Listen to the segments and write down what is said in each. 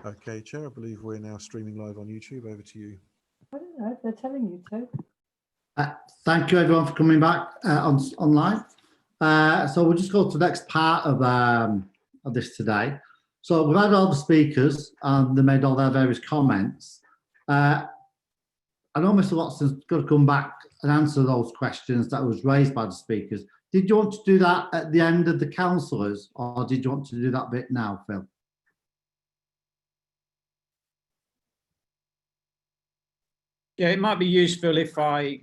Okay, Chair, I believe we're now streaming live on YouTube. Over to you. I don't know, they're telling you to. Thank you everyone for coming back online. So we'll just go to the next part of this today. So we've had all the speakers and they made all their various comments. I know Mr. Watson's got to come back and answer those questions that was raised by the speakers. Did you want to do that at the end of the councillors, or did you want to do that bit now, Phil? Yeah, it might be useful if I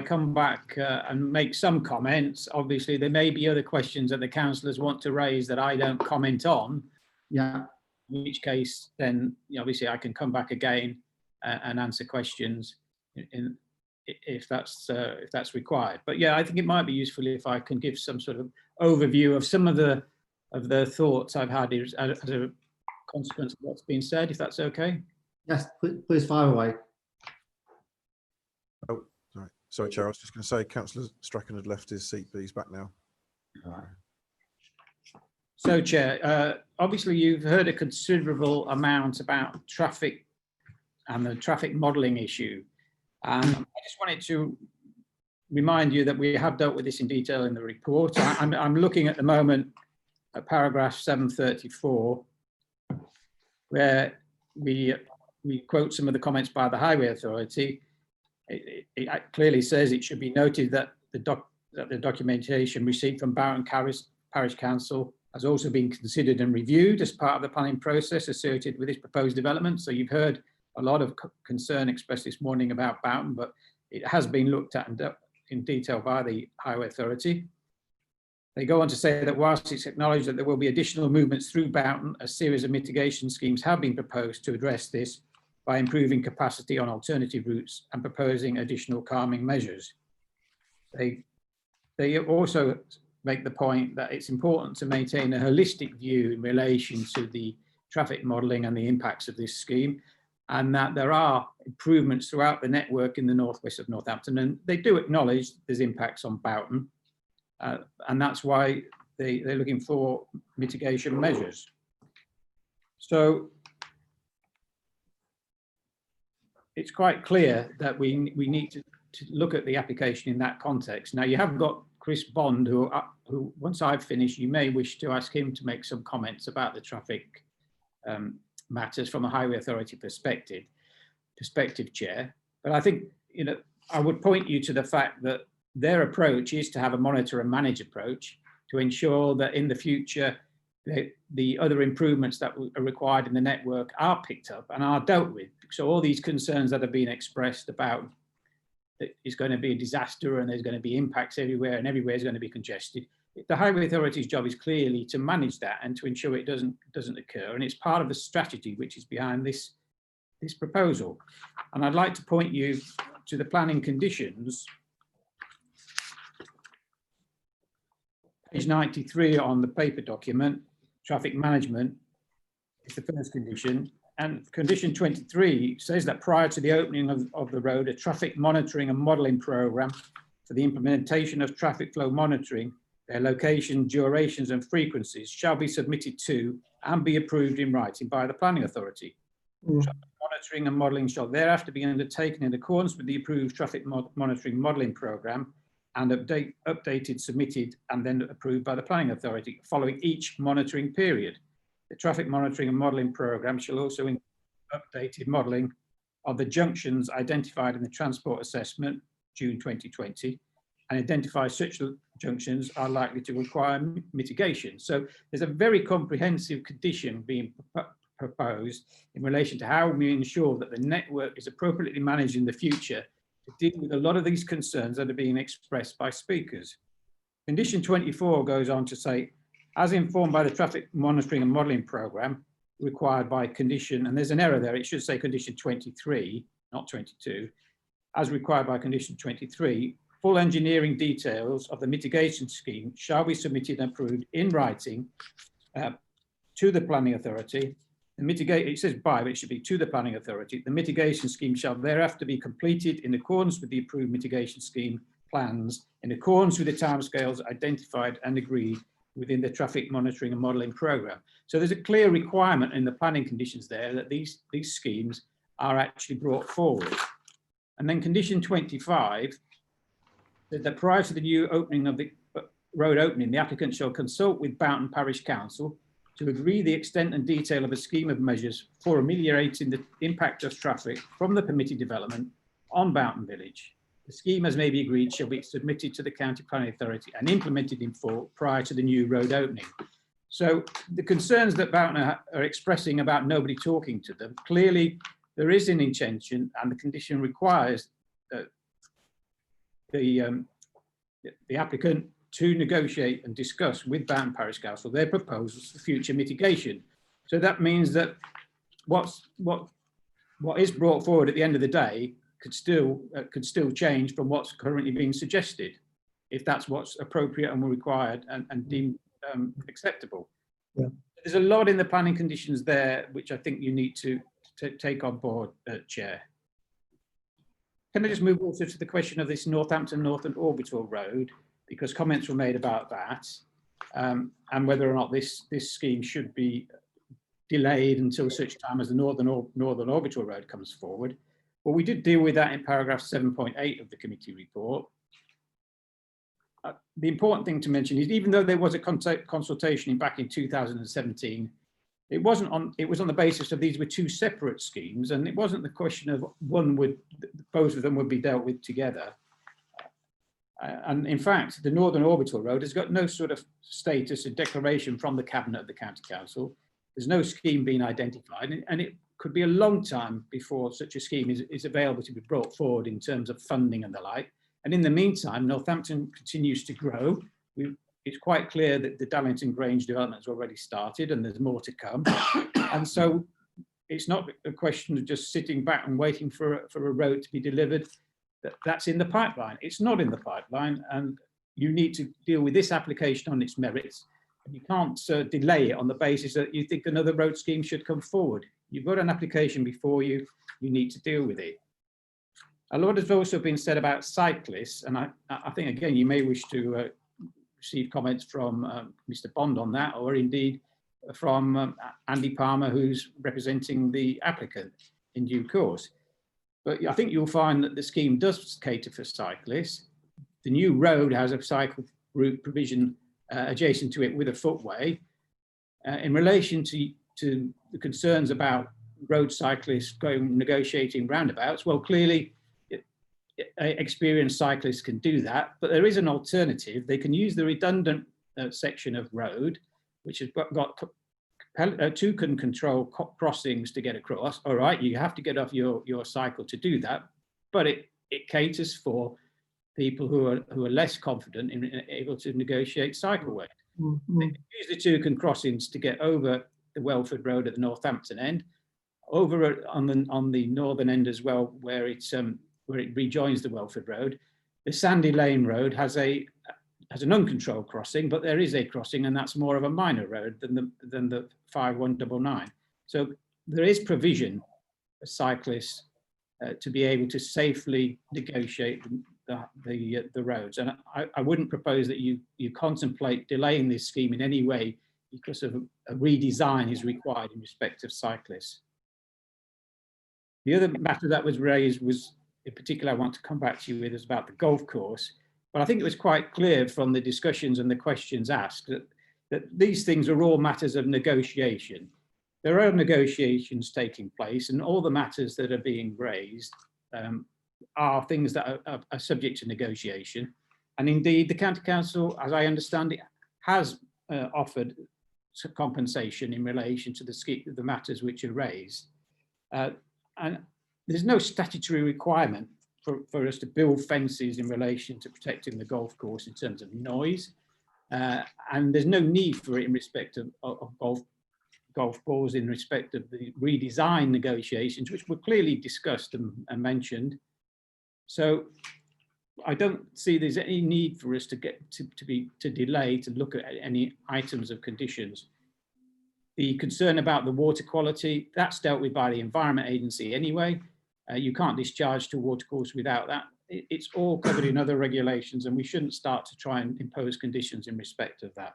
come back and make some comments. Obviously, there may be other questions that the councillors want to raise that I don't comment on. Yeah. In which case, then obviously I can come back again and answer questions if that's required. But yeah, I think it might be useful if I can give some sort of overview of some of the thoughts I've had as a consequence of what's been said, if that's okay. Yes, please fire away. Oh, sorry, Chair. I was just going to say, Councillor Strachan had left his seat, but he's back now. All right. So, Chair, obviously you've heard a considerable amount about traffic and the traffic modelling issue. I just wanted to remind you that we have dealt with this in detail in the report. I'm looking at the moment at paragraph 734, where we quote some of the comments by the Highway Authority. It clearly says it should be noted that the documentation received from Boughton Parish Council has also been considered and reviewed as part of the planning process associated with this proposed development. So you've heard a lot of concern expressed this morning about Boughton, but it has been looked at in detail by the Highway Authority. They go on to say that whilst it's acknowledged that there will be additional movements through Boughton, a series of mitigation schemes have been proposed to address this by improving capacity on alternative routes and proposing additional calming measures. They also make the point that it's important to maintain a holistic view in relation to the traffic modelling and the impacts of this scheme, and that there are improvements throughout the network in the northwest of Northampton, and they do acknowledge there's impacts on Boughton, and that's why they're looking for mitigation measures. So it's quite clear that we need to look at the application in that context. Now, you have got Chris Bond, who once I've finished, you may wish to ask him to make some comments about the traffic matters from a Highway Authority perspective, Chair. But I think, I would point you to the fact that their approach is to have a monitor and manage approach to ensure that in the future, the other improvements that are required in the network are picked up and are dealt with. So all these concerns that have been expressed about that it's going to be a disaster and there's going to be impacts everywhere and everywhere is going to be congested. The Highway Authority's job is clearly to manage that and to ensure it doesn't occur. And it's part of the strategy which is behind this proposal. And I'd like to point you to the planning conditions. Page 93 on the paper document, traffic management is the first condition. And condition 23 says that prior to the opening of the road, a traffic monitoring and modelling programme for the implementation of traffic flow monitoring, their location, durations and frequencies shall be submitted to and be approved in writing by the Planning Authority. Traffic monitoring and modelling shall thereafter be undertaken in accordance with the approved traffic monitoring modelling programme and updated, submitted and then approved by the Planning Authority following each monitoring period. The traffic monitoring and modelling programme shall also include updated modelling of the junctions identified in the transport assessment, June 2020, and identify such junctions are likely to require mitigation. So there's a very comprehensive condition being proposed in relation to how we ensure that the network is appropriately managed in the future to deal with a lot of these concerns that are being expressed by speakers. Condition 24 goes on to say, as informed by the traffic monitoring and modelling programme required by condition, and there's an error there, it should say condition 23, not 22, as required by condition 23, full engineering details of the mitigation scheme shall be submitted and approved in writing to the Planning Authority. It says by, but it should be to the Planning Authority. The mitigation scheme shall thereafter be completed in accordance with the approved mitigation scheme plans, in accordance with the timescales identified and agreed within the traffic monitoring and modelling programme. So there's a clear requirement in the planning conditions there that these schemes are actually brought forward. And then condition 25 said that prior to the new opening of the road opening, the applicant shall consult with Boughton Parish Council to agree the extent and detail of a scheme of measures for ameliorating the impact of traffic from the permitted development on Boughton Village. The scheme, as may be agreed, shall be submitted to the County Planning Authority and implemented in full prior to the new road opening. So the concerns that Boughton are expressing about nobody talking to them, clearly there is an intention, and the condition requires the applicant to negotiate and discuss with Boughton Parish Council their proposals for future mitigation. So that means that what is brought forward at the end of the day could still change from what's currently being suggested, if that's what's appropriate and required and deemed acceptable. Yeah. There's a lot in the planning conditions there which I think you need to take on board, Chair. Can I just move also to the question of this Northampton Northern Orbital Road, because comments were made about that, and whether or not this scheme should be delayed until such time as the Northern Orbital Road comes forward. Well, we did deal with that in paragraph 7.8 of the committee report. The important thing to mention is, even though there was a consultation back in 2017, it was on the basis of these were two separate schemes, and it wasn't the question of both of them would be dealt with together. And in fact, the Northern Orbital Road has got no sort of status or declaration from the Cabinet of the County Council. There's no scheme being identified, and it could be a long time before such a scheme is available to be brought forward in terms of funding and the like. And in the meantime, Northampton continues to grow. It's quite clear that the Darlington Grange development has already started, and there's more to come. And so it's not a question of just sitting back and waiting for a road to be delivered. That's in the pipeline. It's not in the pipeline, and you need to deal with this application on its merits. And you can't delay it on the basis that you think another road scheme should come forward. You've got an application before you, you need to deal with it. A lot has also been said about cyclists, and I think, again, you may wish to receive comments from Mr. Bond on that, or indeed from Andy Palmer, who's representing the applicant in due course. But I think you'll find that the scheme does cater for cyclists. The new road has a cycle route provision adjacent to it with a footway. In relation to the concerns about road cyclists negotiating roundabouts, well, clearly experienced cyclists can do that, but there is an alternative. They can use the redundant section of road, which has got two control crossings to get across. All right, you have to get off your cycle to do that, but it caters for people who are less confident in able to negotiate cycleway. Mm-hmm. They can use the two crossings to get over the Welford Road at the Northampton end, over on the northern end as well, where it rejoins the Welford Road. The Sandy Lane Road has an uncontrolled crossing, but there is a crossing, and that's more of a minor road than the 5199. So there is provision for cyclists to be able to safely negotiate the roads. And I wouldn't propose that you contemplate delaying this scheme in any way because of a redesign is required in respect of cyclists. The other matter that was raised was, in particular, I want to come back to you with, is about the golf course. But I think it was quite clear from the discussions and the questions asked that these things are all matters of negotiation. There are negotiations taking place, and all the matters that are being raised are things that are subject to negotiation. And indeed, the County Council, as I understand it, has offered compensation in relation to the matters which are raised. And there's no statutory requirement for us to build fences in relation to protecting the golf course in terms of noise. And there's no need for it in respect of golf balls, in respect of the redesign negotiations, which were clearly discussed and mentioned. So I don't see there's any need for us to get to delay to look at any items of conditions. The concern about the water quality, that's dealt with by the Environment Agency anyway. You can't discharge to water course without that. It's all covered in other regulations, and we shouldn't start to try and impose conditions in respect of that.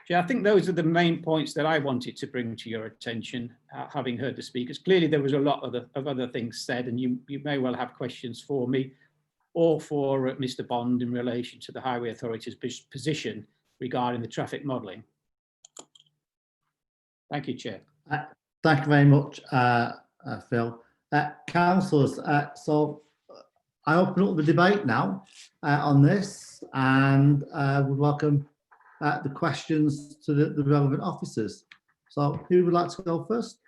Chair, I think those are the main points that I wanted to bring to your attention, having heard the speakers. Clearly, there was a lot of other things said, and you may well have questions for me or for Mr. Bond in relation to the Highway Authority's position regarding the traffic modelling. Thank you, Chair. Thank you very much, Phil. Councillors, so I open up the debate now on this, and would welcome the questions to the relevant officers. So who would like to go first?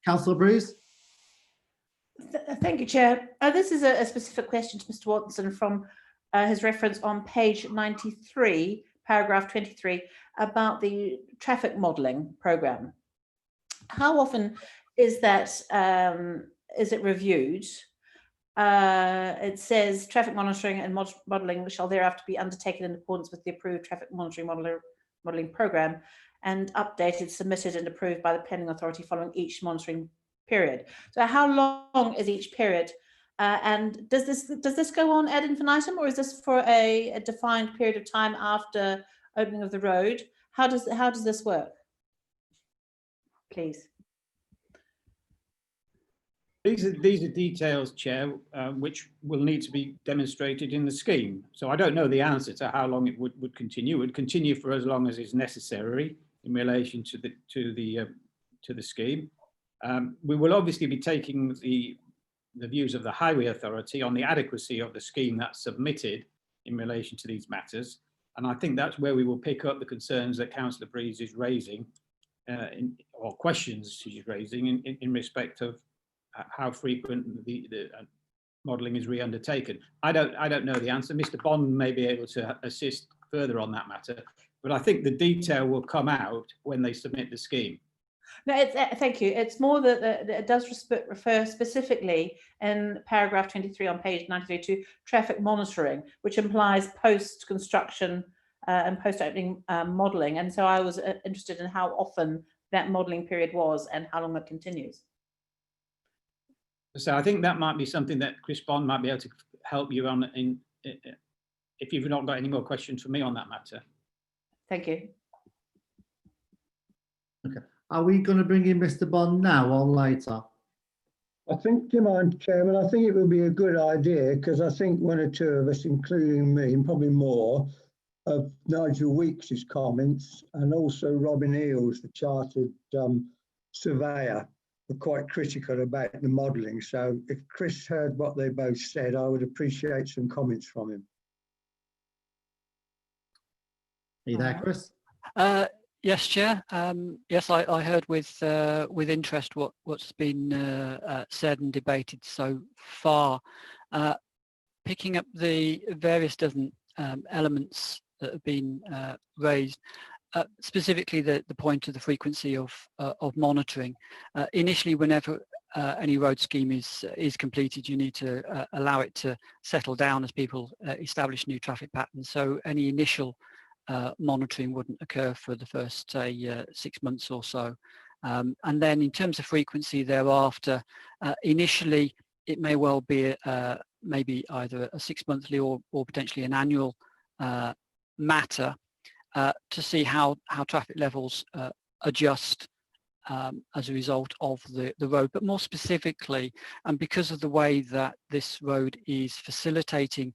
Councillor Breeze. Thank you, Chair. This is a specific question to Mr. Watson from his reference on page 93, paragraph 23, about the traffic modelling programme. How often is that, is it reviewed? It says traffic monitoring and modelling shall thereafter be undertaken in accordance with the approved traffic monitoring modelling programme and updated, submitted and approved by the planning authority following each monitoring period. So how long is each period? And does this go on ad infinitum, or is this for a defined period of time after opening of the road? How does this work? Please. These are details, Chair, which will need to be demonstrated in the scheme. So I don't know the answer to how long it would continue. It would continue for as long as is necessary in relation to the scheme. We will obviously be taking the views of the Highway Authority on the adequacy of the scheme that's submitted in relation to these matters. And I think that's where we will pick up the concerns that Councillor Breeze is raising, or questions she's raising in respect of how frequent the modelling is re-undertaken. I don't know the answer. Mr. Bond may be able to assist further on that matter, but I think the detail will come out when they submit the scheme. No, thank you. It's more that it does refer specifically in paragraph 23 on page 93 to traffic monitoring, which implies post-construction and post-opening modelling. And so I was interested in how often that modelling period was and how long that continues. So I think that might be something that Chris Bond might be able to help you on if you've not got any more questions for me on that matter. Thank you. Okay. Are we going to bring in Mr. Bond now or later? I think, do you mind, Chairman? I think it would be a good idea, because I think one or two of us, including me, and probably more, of Nigel Weeks' comments, and also Robin Eales, the chartered surveyor, were quite critical about the modelling. So if Chris heard what they both said, I would appreciate some comments from him. Are you there, Chris? Yes, Chair. Yes, I heard with interest what's been said and debated so far. Picking up the various dozen elements that have been raised, specifically the point of the frequency of monitoring. Initially, whenever any road scheme is completed, you need to allow it to settle down as people establish new traffic patterns. So any initial monitoring wouldn't occur for the first, say, 6 months or so. And then in terms of frequency thereafter, initially it may well be maybe either a 6 monthly or potentially an annual matter to see how traffic levels adjust as a result of the road. But more specifically, and because of the way that this road is facilitating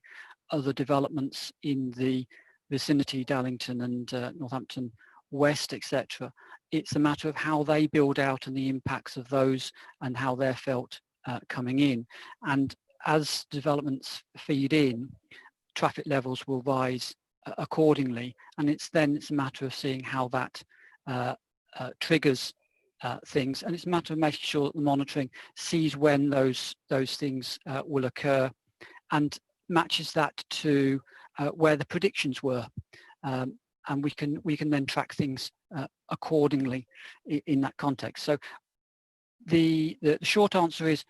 other developments in the vicinity, Dallington and Northampton West, etc., it's a matter of how they build out and the impacts of those and how they're felt coming in. And as developments feed in, traffic levels will rise accordingly, and it's a matter of seeing how that triggers things, and it's a matter of making sure that the monitoring sees when those things will occur and matches that to where the predictions were, and we can then track things accordingly in that context. So the short answer is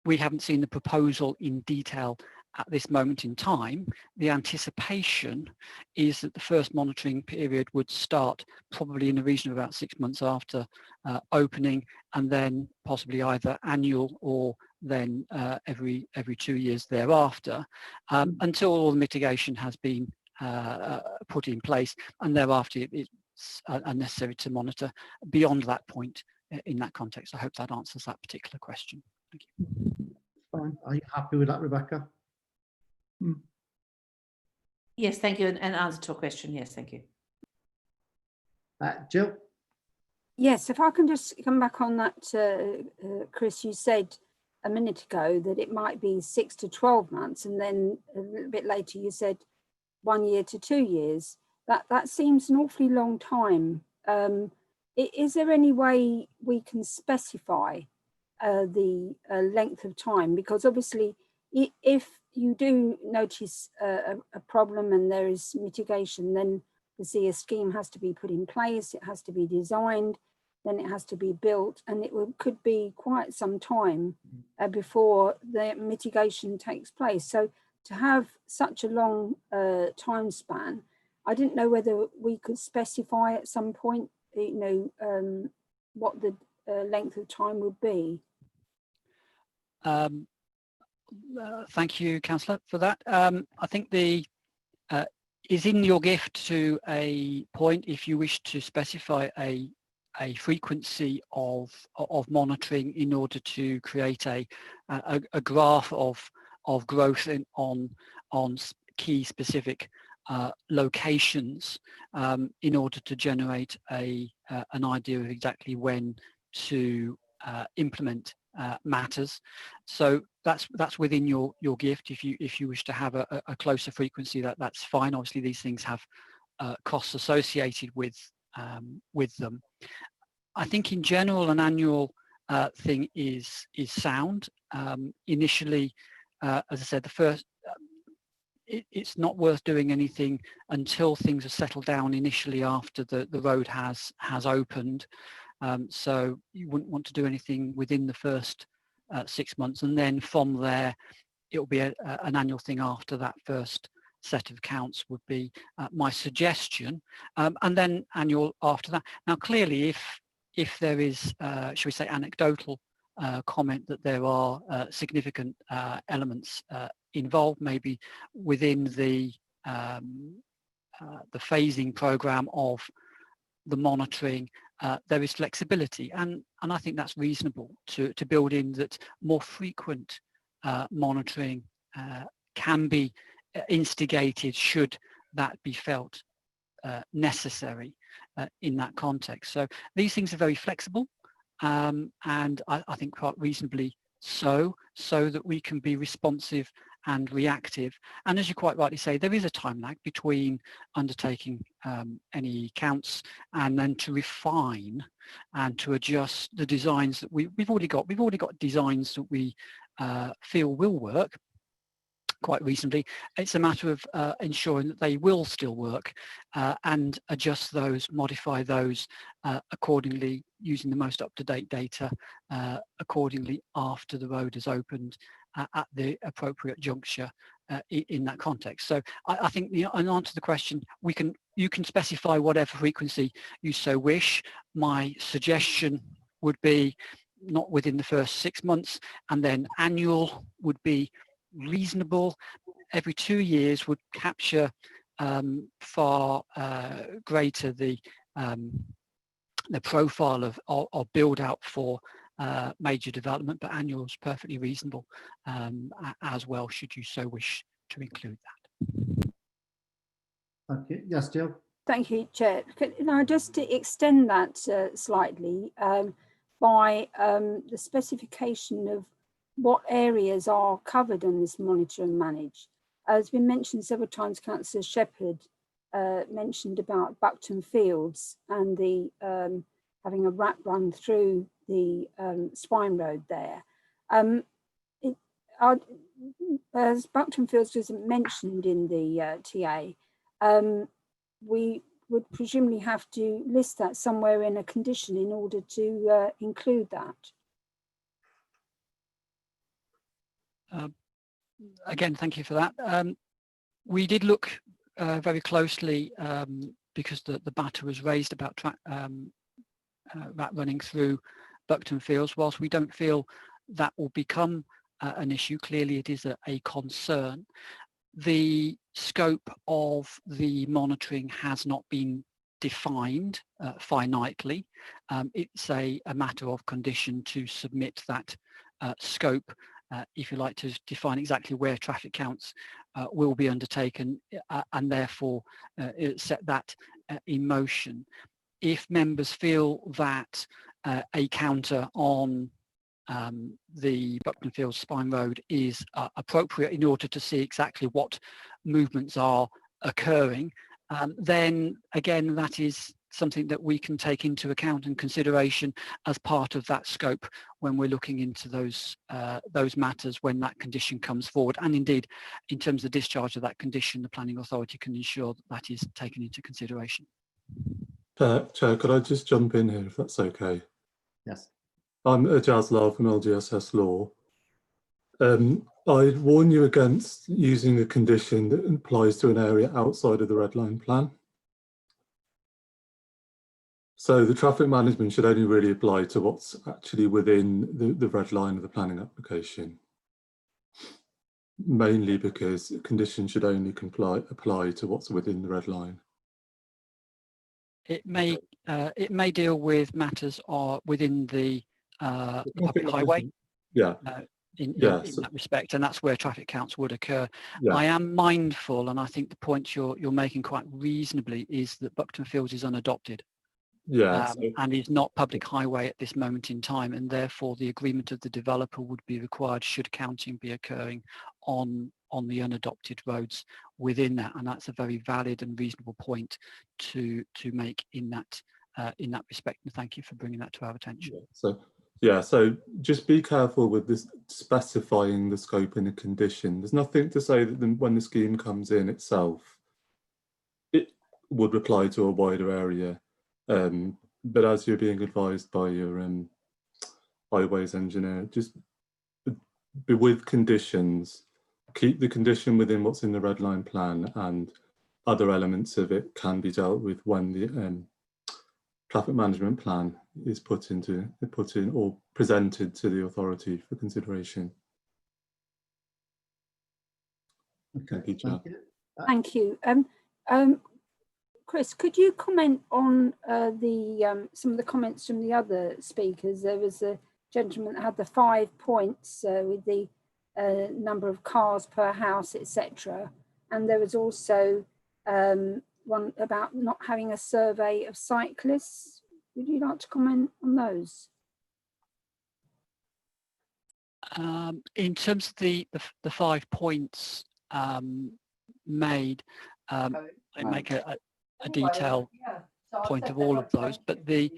we haven't seen the proposal in detail at this moment in time. The anticipation is that the first monitoring period would start probably in the region of about 6 months after opening, and then possibly either annual or then every 2 years thereafter, until all the mitigation has been put in place, and thereafter it's unnecessary to monitor beyond that point in that context. I hope that answers that particular question. Thank you. Fine. Are you happy with that, Rebecca? Yes, thank you. An answer to a question. Yes, thank you. Jill? Yes, if I can just come back on that, Chris, you said a minute ago that it might be 6 to 12 months, and then a little bit later you said 1 year to 2 years. That seems an awfully long time. Is there any way we can specify the length of time? Because obviously, if you do notice a problem and there is mitigation, then a scheme has to be put in place, it has to be designed, then it has to be built, and it could be quite some time before the mitigation takes place. So to have such a long time span, I didn't know whether we could specify at some point, what the length of time would be. Thank you, Councillor, for that. I think the is in your gift to a point if you wish to specify a frequency of monitoring in order to create a graph of growth on key specific locations in order to generate an idea of exactly when to implement matters. So that's within your gift. If you wish to have a closer frequency, that's fine. Obviously these things have costs associated with them. I think in general an annual thing is sound. Initially, as I said, the first it's not worth doing anything until things are settled down initially after the road has opened. So you wouldn't want to do anything within the first 6 months, and then from there it will be an annual thing after that first set of counts would be my suggestion, and then annual after that. Now clearly if there is shall we say anecdotal comment that there are significant elements involved, maybe within the phasing program of the monitoring, there is flexibility, and I think that's reasonable to build in that more frequent monitoring can be instigated should that be felt necessary in that context. So these things are very flexible, and I think quite reasonably so that we can be responsive and reactive. And as you quite rightly say, there is a time lag between undertaking any counts and then to refine and to adjust the designs that we've already got. We've already got designs that we feel will work quite reasonably. It's a matter of ensuring that they will still work and adjust those, modify those accordingly, using the most up-to-date data accordingly after the road is opened at the appropriate juncture in that context. So I think in answer to the question, you can specify whatever frequency you so wish. My suggestion would be not within the first 6 months, and then annual would be reasonable. Every 2 years would capture far greater the profile of build out for major development, but annual is perfectly reasonable as well, should you so wish to include that. Okay. Yes, Jill. Thank you, Chair. Can I just extend that slightly by the specification of what areas are covered on this monitor and manage? As been mentioned several times, Councillor Shepherd mentioned about Buckton Fields and the having a rat run through the Swine Road there. As Buckton Fields isn't mentioned in the TA, we would presumably have to list that somewhere in a condition in order to include that. Again, thank you for that. We did look very closely because the matter was raised about rat running through Buckton Fields. Whilst we don't feel that will become an issue, clearly it is a concern. The scope of the monitoring has not been defined finitely. It's a matter of condition to submit that scope, if you like, to define exactly where traffic counts will be undertaken, and therefore set that in motion. If members feel that a counter on the Buckland Fields Spine Road is appropriate in order to see exactly what movements are occurring, then again, that is something that we can take into account and consideration as part of that scope when we're looking into those matters when that condition comes forward. And indeed, in terms of the discharge of that condition, the Planning Authority can ensure that that is taken into consideration. Chair, could I just jump in here if that's okay? Yes. I'm Ijaz Lal from LGSS Law. I'd warn you against using a condition that applies to an area outside of the red line plan. So the traffic management should only really apply to what's actually within the red line of the planning application. Mainly because conditions should only apply to what's within the red line. It may deal with matters within the public highway. Yeah. In that respect, and that's where traffic counts would occur. Yeah. I am mindful, and I think the point you're making quite reasonably is that Buckton Fields is unadopted. Yeah, and is not public highway at this moment in time, and therefore the agreement of the developer would be required should counting be occurring on the unadopted roads within that, and that's a very valid and reasonable point to make in that respect. And thank you for bringing that to our attention. So just be careful with this specifying the scope in a condition. There's nothing to say that when the scheme comes in itself, it would apply to a wider area. But as you're being advised by your highways engineer, just be with conditions, keep the condition within what's in the red line plan, and other elements of it can be dealt with when the traffic management plan is put in or presented to the authority for consideration. Okay, thank you. Chris, could you comment on some of the comments from the other speakers? There was a gentleman that had the 5 points with the number of cars per house, etc. And there was also one about not having a survey of cyclists. Would you like to comment on those? In terms of the 5 points made, I make a detailed point of all of those, but I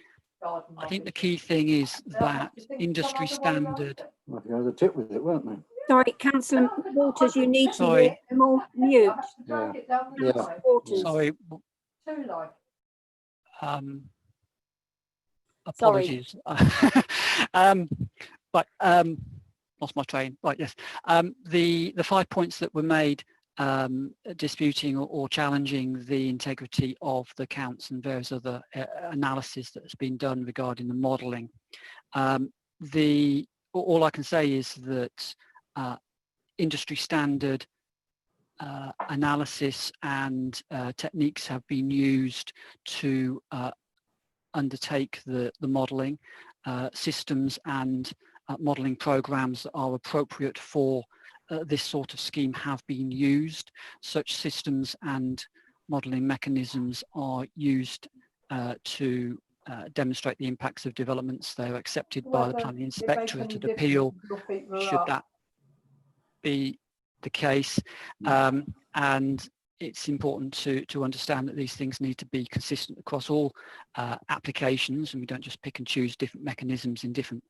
think the key thing is that industry standard. Well, you had a tip with it, weren't they? Sorry, Councillor Waters, you need to more mute. Yeah. Waters. Sorry. Too light. Apologies. But lost my train. Right, yes. The 5 points that were made disputing or challenging the integrity of the counts and various other analysis that has been done regarding the modelling. All I can say is that industry standard analysis and techniques have been used to undertake the modelling. Systems and modelling programs that are appropriate for this sort of scheme have been used. Such systems and modelling mechanisms are used to demonstrate the impacts of developments. They're accepted by the Planning Inspectorate at appeal, should that be the case. And it's important to understand that these things need to be consistent across all applications, and we don't just pick and choose different mechanisms in different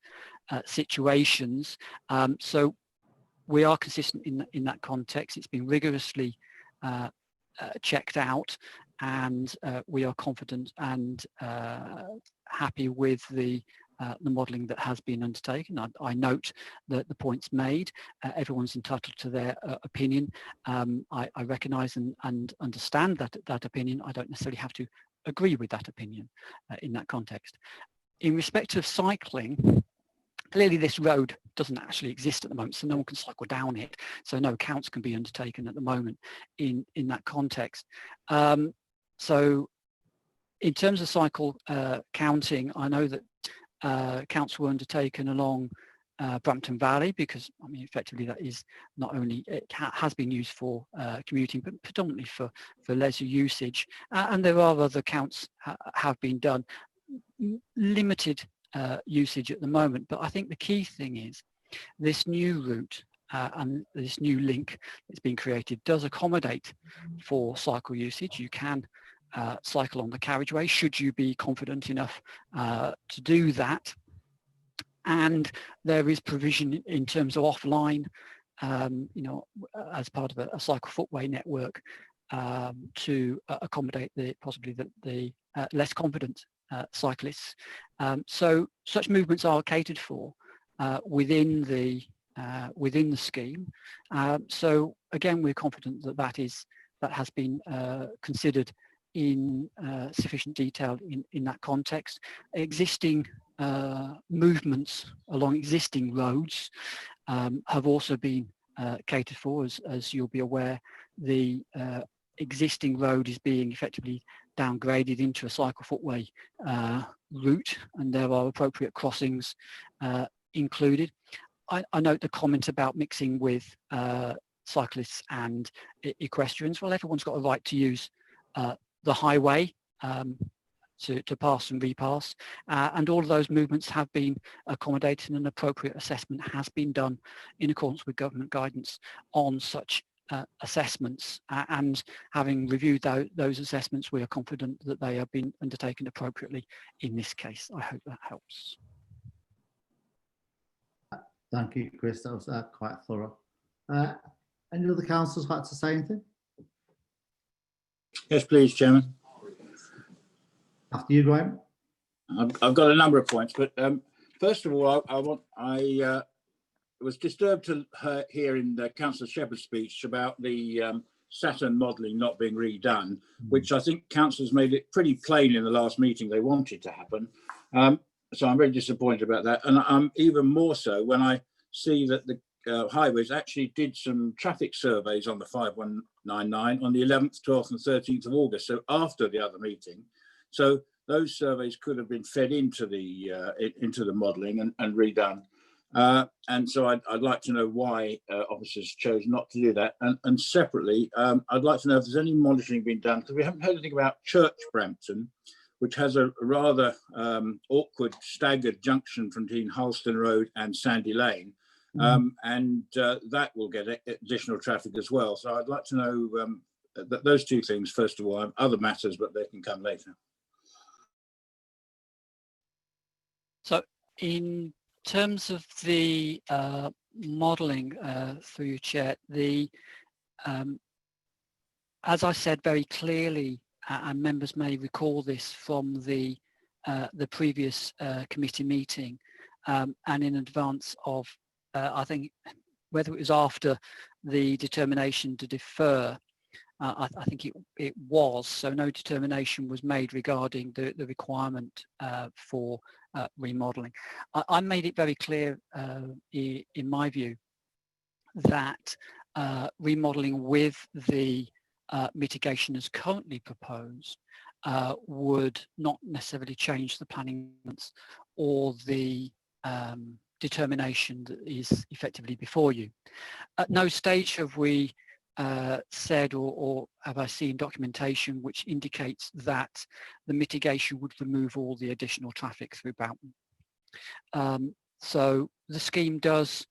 situations. So we are consistent in that context. It's been rigorously checked out, and we are confident and happy with the modelling that has been undertaken. I note that the points made, everyone's entitled to their opinion. I recognise and understand that opinion. I don't necessarily have to agree with that opinion in that context. In respect of cycling, clearly this road doesn't actually exist at the moment, so no one can cycle down it. So no counts can be undertaken at the moment in that context. So in terms of cycle counting, I know that counts were undertaken along Brampton Valley, because I mean effectively that is not only has been used for commuting, but predominantly for leisure usage, and there are other counts have been done. Limited usage at the moment, but I think the key thing is this new route and this new link that's been created does accommodate for cycle usage. You can cycle on the carriageway should you be confident enough to do that. And there is provision in terms of offline, you know, as part of a cycle footway network to accommodate possibly the less confident cyclists. So such movements are catered for within the scheme. So again, we're confident that that has been considered in sufficient detail in that context. Existing movements along existing roads have also been catered for, as you'll be aware. The existing road is being effectively downgraded into a cycle footway route, and there are appropriate crossings included. I note the comment about mixing with cyclists and equestrians. Well, everyone's got a right to use the highway to pass and repass, and all of those movements have been accommodated, and an appropriate assessment has been done in accordance with government guidance on such assessments, and having reviewed those assessments, we are confident that they have been undertaken appropriately in this case. I hope that helps. Thank you, Chris. That was quite thorough. Any other councillors like to say anything? Yes, please, Chairman. After you, Graham. I've got a number of points, but first of all, I was disturbed to hear in Councillor Shepherd's speech about the Saturn modelling not being redone, which I think councillors made it pretty plain in the last meeting they wanted to happen. So I'm very disappointed about that, and I'm even more so when I see that the highways actually did some traffic surveys on the 5199 on the 11th, 12th and 13th of August, so after the other meeting. So those surveys could have been fed into the modelling and redone. And so I'd like to know why officers chose not to do that. And separately, I'd like to know if there's any monitoring being done, because we haven't heard anything about Church Brampton, which has a rather awkward staggered junction between Halston Road and Sandy Lane. And that will get additional traffic as well. So I'd like to know those two things, first of all. I have other matters, but they can come later. So in terms of the modelling, through your chair, as I said very clearly, and members may recall this from the previous committee meeting, and in advance of, I think, whether it was after the determination to defer, I think it was, so no determination was made regarding the requirement for remodelling. I made it very clear in my view that remodelling with the mitigation as currently proposed would not necessarily change the planning or the determination that is effectively before you. At no stage have we said or have I seen documentation which indicates that the mitigation would remove all the additional traffic through Boughton. So the scheme does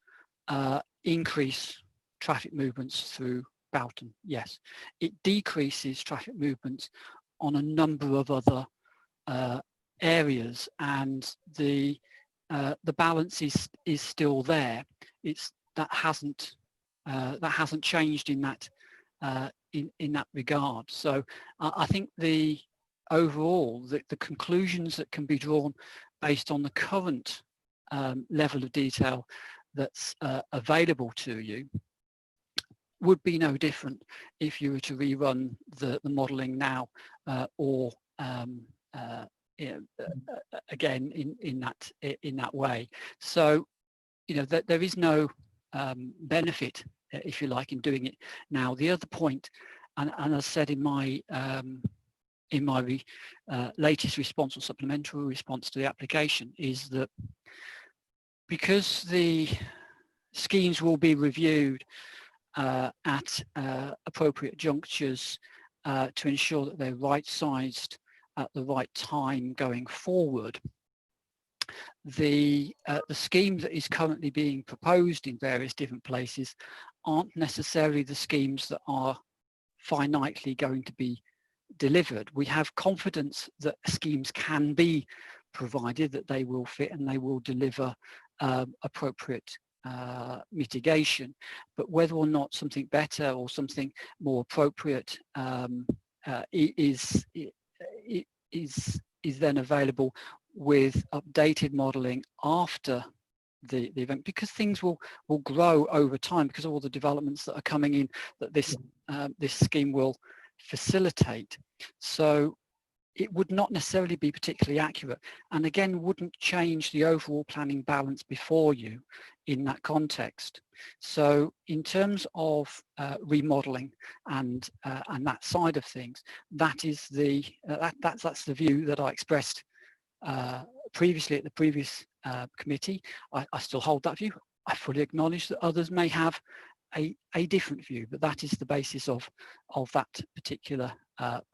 increase traffic movements through Boughton, yes. It decreases traffic movements on a number of other areas, and the balance is still there. That hasn't changed in that in that regard. So I think the overall the conclusions that can be drawn based on the current level of detail that's available to you would be no different if you were to rerun the modelling now or again in that way. So there is no benefit, if you like, in doing it now. The other point, and as I said in my latest response or supplementary response to the application, is that because the schemes will be reviewed at appropriate junctures to ensure that they're right-sized at the right time going forward, the scheme that is currently being proposed in various different places aren't necessarily the schemes that are finitely going to be delivered. We have confidence that schemes can be provided, that they will fit and they will deliver appropriate mitigation, but whether or not something better or something more appropriate is then available with updated modelling after the event, because things will grow over time because of all the developments that are coming in that this scheme will facilitate. So it would not necessarily be particularly accurate, and again wouldn't change the overall planning balance before you in that context. So in terms of remodeling and that side of things, that is that's the view that I expressed previously at the previous committee. I still hold that view. I fully acknowledge that others may have a different view, but that is the basis of that particular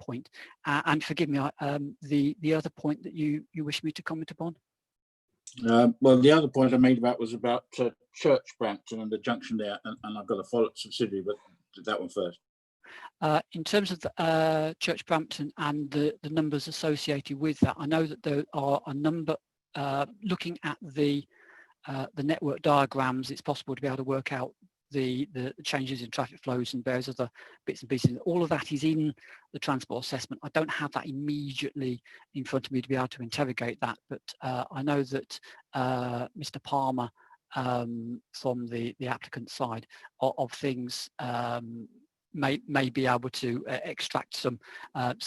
point. And forgive me, the other point that you wish me to comment upon? Well, the other point I made was about Church Brampton and the junction there, and I've got a follow-up subsidiary, but that one first. In terms of the, Church Brampton and the numbers associated with that, I know that there are a number, looking at the network diagrams, it's possible to be able to work out the changes in traffic flows and various other bits and pieces. All of that is in the transport assessment. I don't have that immediately in front of me to be able to interrogate that, but I know that Mr. Palmer from the applicant side of things may be able to extract some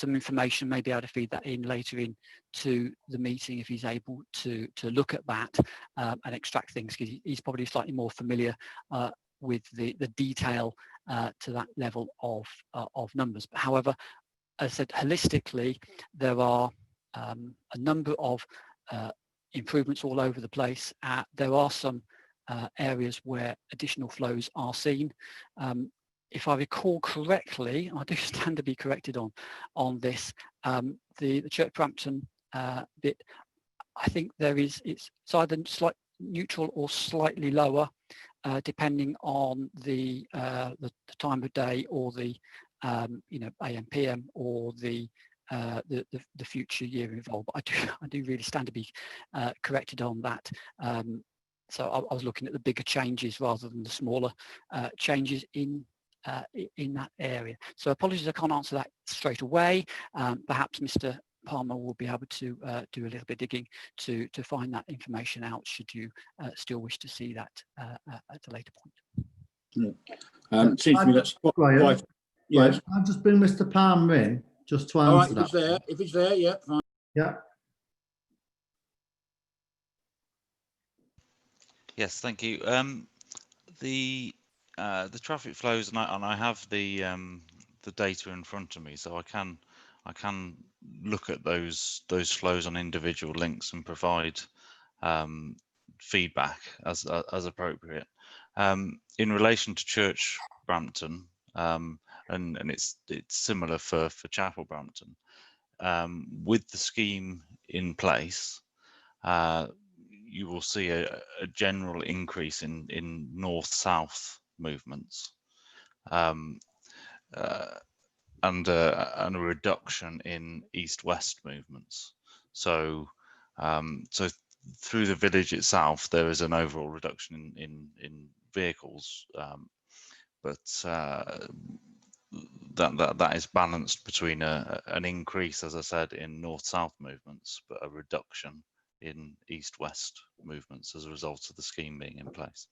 information, may be able to feed that in later in to the meeting if he's able to look at that and extract things, because he's probably slightly more familiar with the detail to that level of numbers. But however, as I said, holistically, there are a number of improvements all over the place. There are some areas where additional flows are seen. If I recall correctly, I do stand to be corrected on this, the Church Brampton bit, I think it's either slight neutral or slightly lower, depending on the time of day or the AM PM or the future year involved. But I do really stand to be corrected on that. So I was looking at the bigger changes rather than the smaller changes in that area. So apologies, I can't answer that straight away. Perhaps Mr. Palmer will be able to do a little bit of digging to find that information out, should you still wish to see that at a later point. Seems to me that's quite. Yes. I'll just bring Mr. Palmer in just to answer that. If it's there, yeah, fine. Yeah. Yes, thank you. The traffic flows, and I have the data in front of me, so I can look at those flows on individual links and provide feedback as appropriate. In relation to Church Brampton, and it's similar for Chapel Brampton, with the scheme in place, you will see a general increase in north-south movements, and a reduction in east-west movements. So through the village itself, there is an overall reduction in vehicles, but that is balanced between an increase, as I said, in north-south movements, but a reduction in east-west movements as a result of the scheme being in place.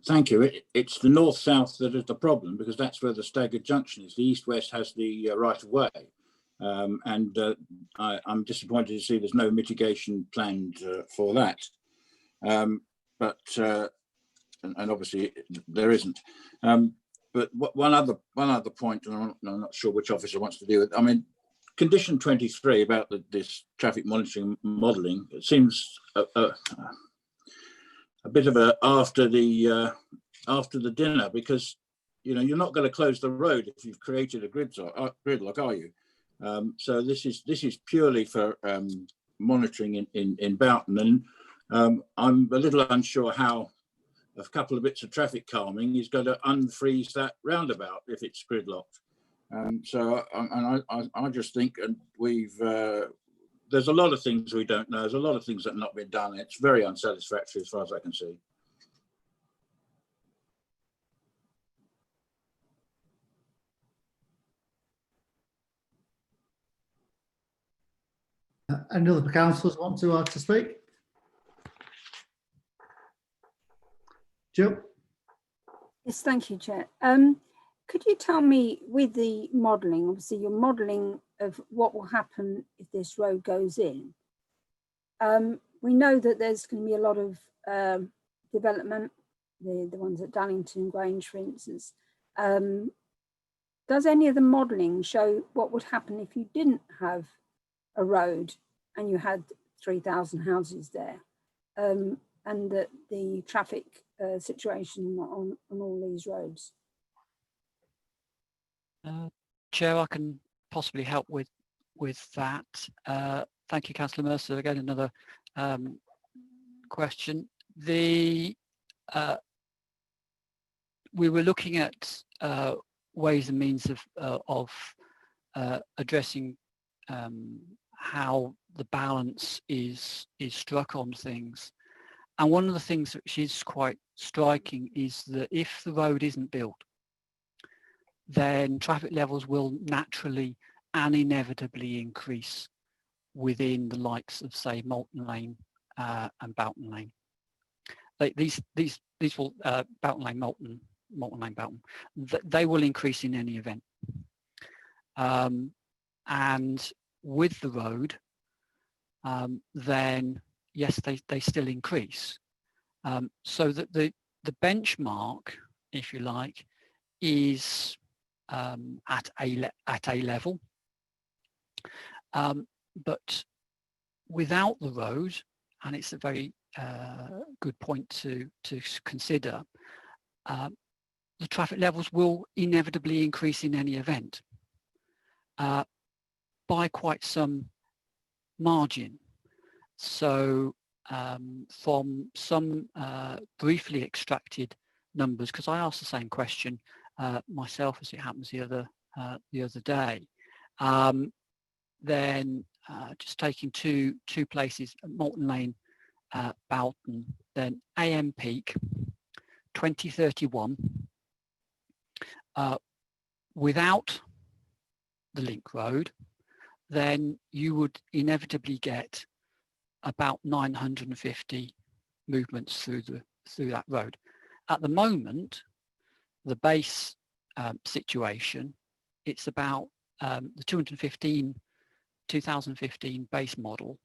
Thank you. It's the north-south that is the problem, because that's where the staggered junction is. The east-west has the right-of-way, and I'm disappointed to see there's no mitigation planned for that. but and obviously there isn't. But one other point, and I'm not sure which officer wants to deal with. I mean, condition 23 about this traffic monitoring modelling, it seems a bit of a after the dinner, because you're not going to close the road if you've created a gridlock, are you? So this is purely for monitoring in Boughton, and I'm a little unsure how a couple of bits of traffic calming is going to unfreeze that roundabout if it's gridlocked. So I just think, and there's a lot of things we don't know. There's a lot of things that have not been done. It's very unsatisfactory as far as I can see. Any other councillors want to speak? Jill? Yes, thank you, Chair. Could you tell me, with the modelling, obviously you're modelling of what will happen if this road goes in. We know that there's going to be a lot of development, the ones at Dunnington Grange, for instance. Does any of the modelling show what would happen if you didn't have a road and you had 3,000 houses there, and that the traffic situation on all these roads? Chair, I can possibly help with that. Thank you, Councillor Mercer. Again, another question. We were looking at ways and means of addressing how the balance is struck on things. And one of the things which is quite striking is that if the road isn't built, then traffic levels will naturally and inevitably increase within the likes of, say, Moulton Lane and Boughton Lane. These will Boughton Lane, Moulton Lane, Boughton. They will increase in any event. And with the road, then yes, they still increase. So that the benchmark, if you like, is at a level, but without the road, and it's a very good point to consider, the traffic levels will inevitably increase in any event by quite some margin. So from some briefly extracted numbers, because I asked the same question myself, as it happens, the other day, then just taking two places, Moulton Lane, Boughton, then AM peak 2031, without the link road, then you would inevitably get about 950 movements through that road. At the moment, the base situation, it's about the 2015 base model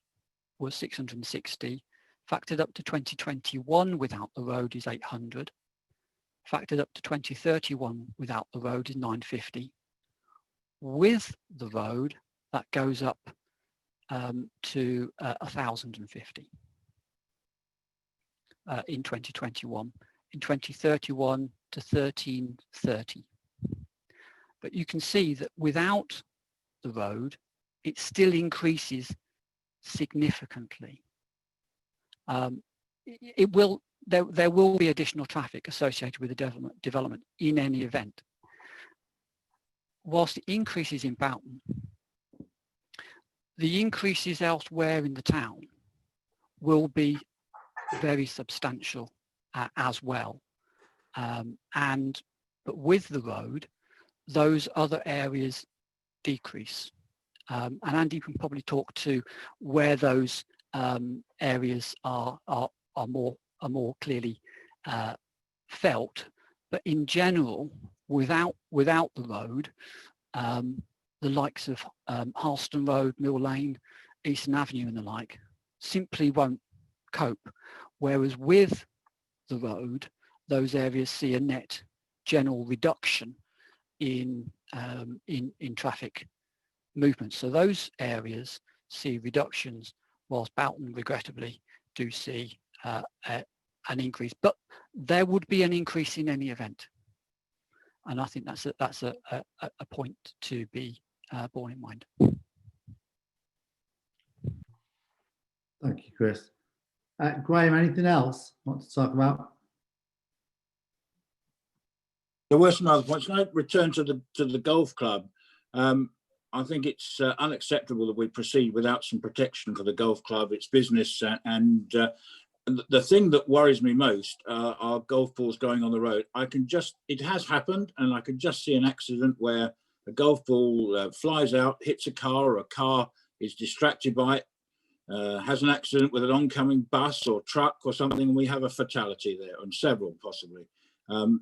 was 660, factored up to 2021 without the road is 800, factored up to 2031 without the road is 950. With the road, that goes up to 1,050 in 2021. In 2031 to 1,330. But you can see that without the road, it still increases significantly. There will be additional traffic associated with the development in any event. Whilst it increases in Boughton, the increases elsewhere in the town will be very substantial as well. But with the road, those other areas decrease. And Andy can probably talk to where those areas are more clearly felt. But in general, without the road, the likes of Harleston Road, Mill Lane, Eastern Avenue and the like simply won't cope. Whereas with the road, those areas see a net general reduction in traffic movement. So those areas see reductions, whilst Boughton regrettably do see an increase, but there would be an increase in any event. And I think that's a point to be borne in mind. Thank you, Chris. Graham, anything else you want to talk about? There were some other points. Can I return to the golf club? I think it's unacceptable that we proceed without some protection for the golf club, its business, and the thing that worries me most are golf balls going on the road. It has happened, and I can just see an accident where a golf ball flies out, hits a car, or a car is distracted by it, has an accident with an oncoming bus or truck or something, and we have a fatality there, and several possibly.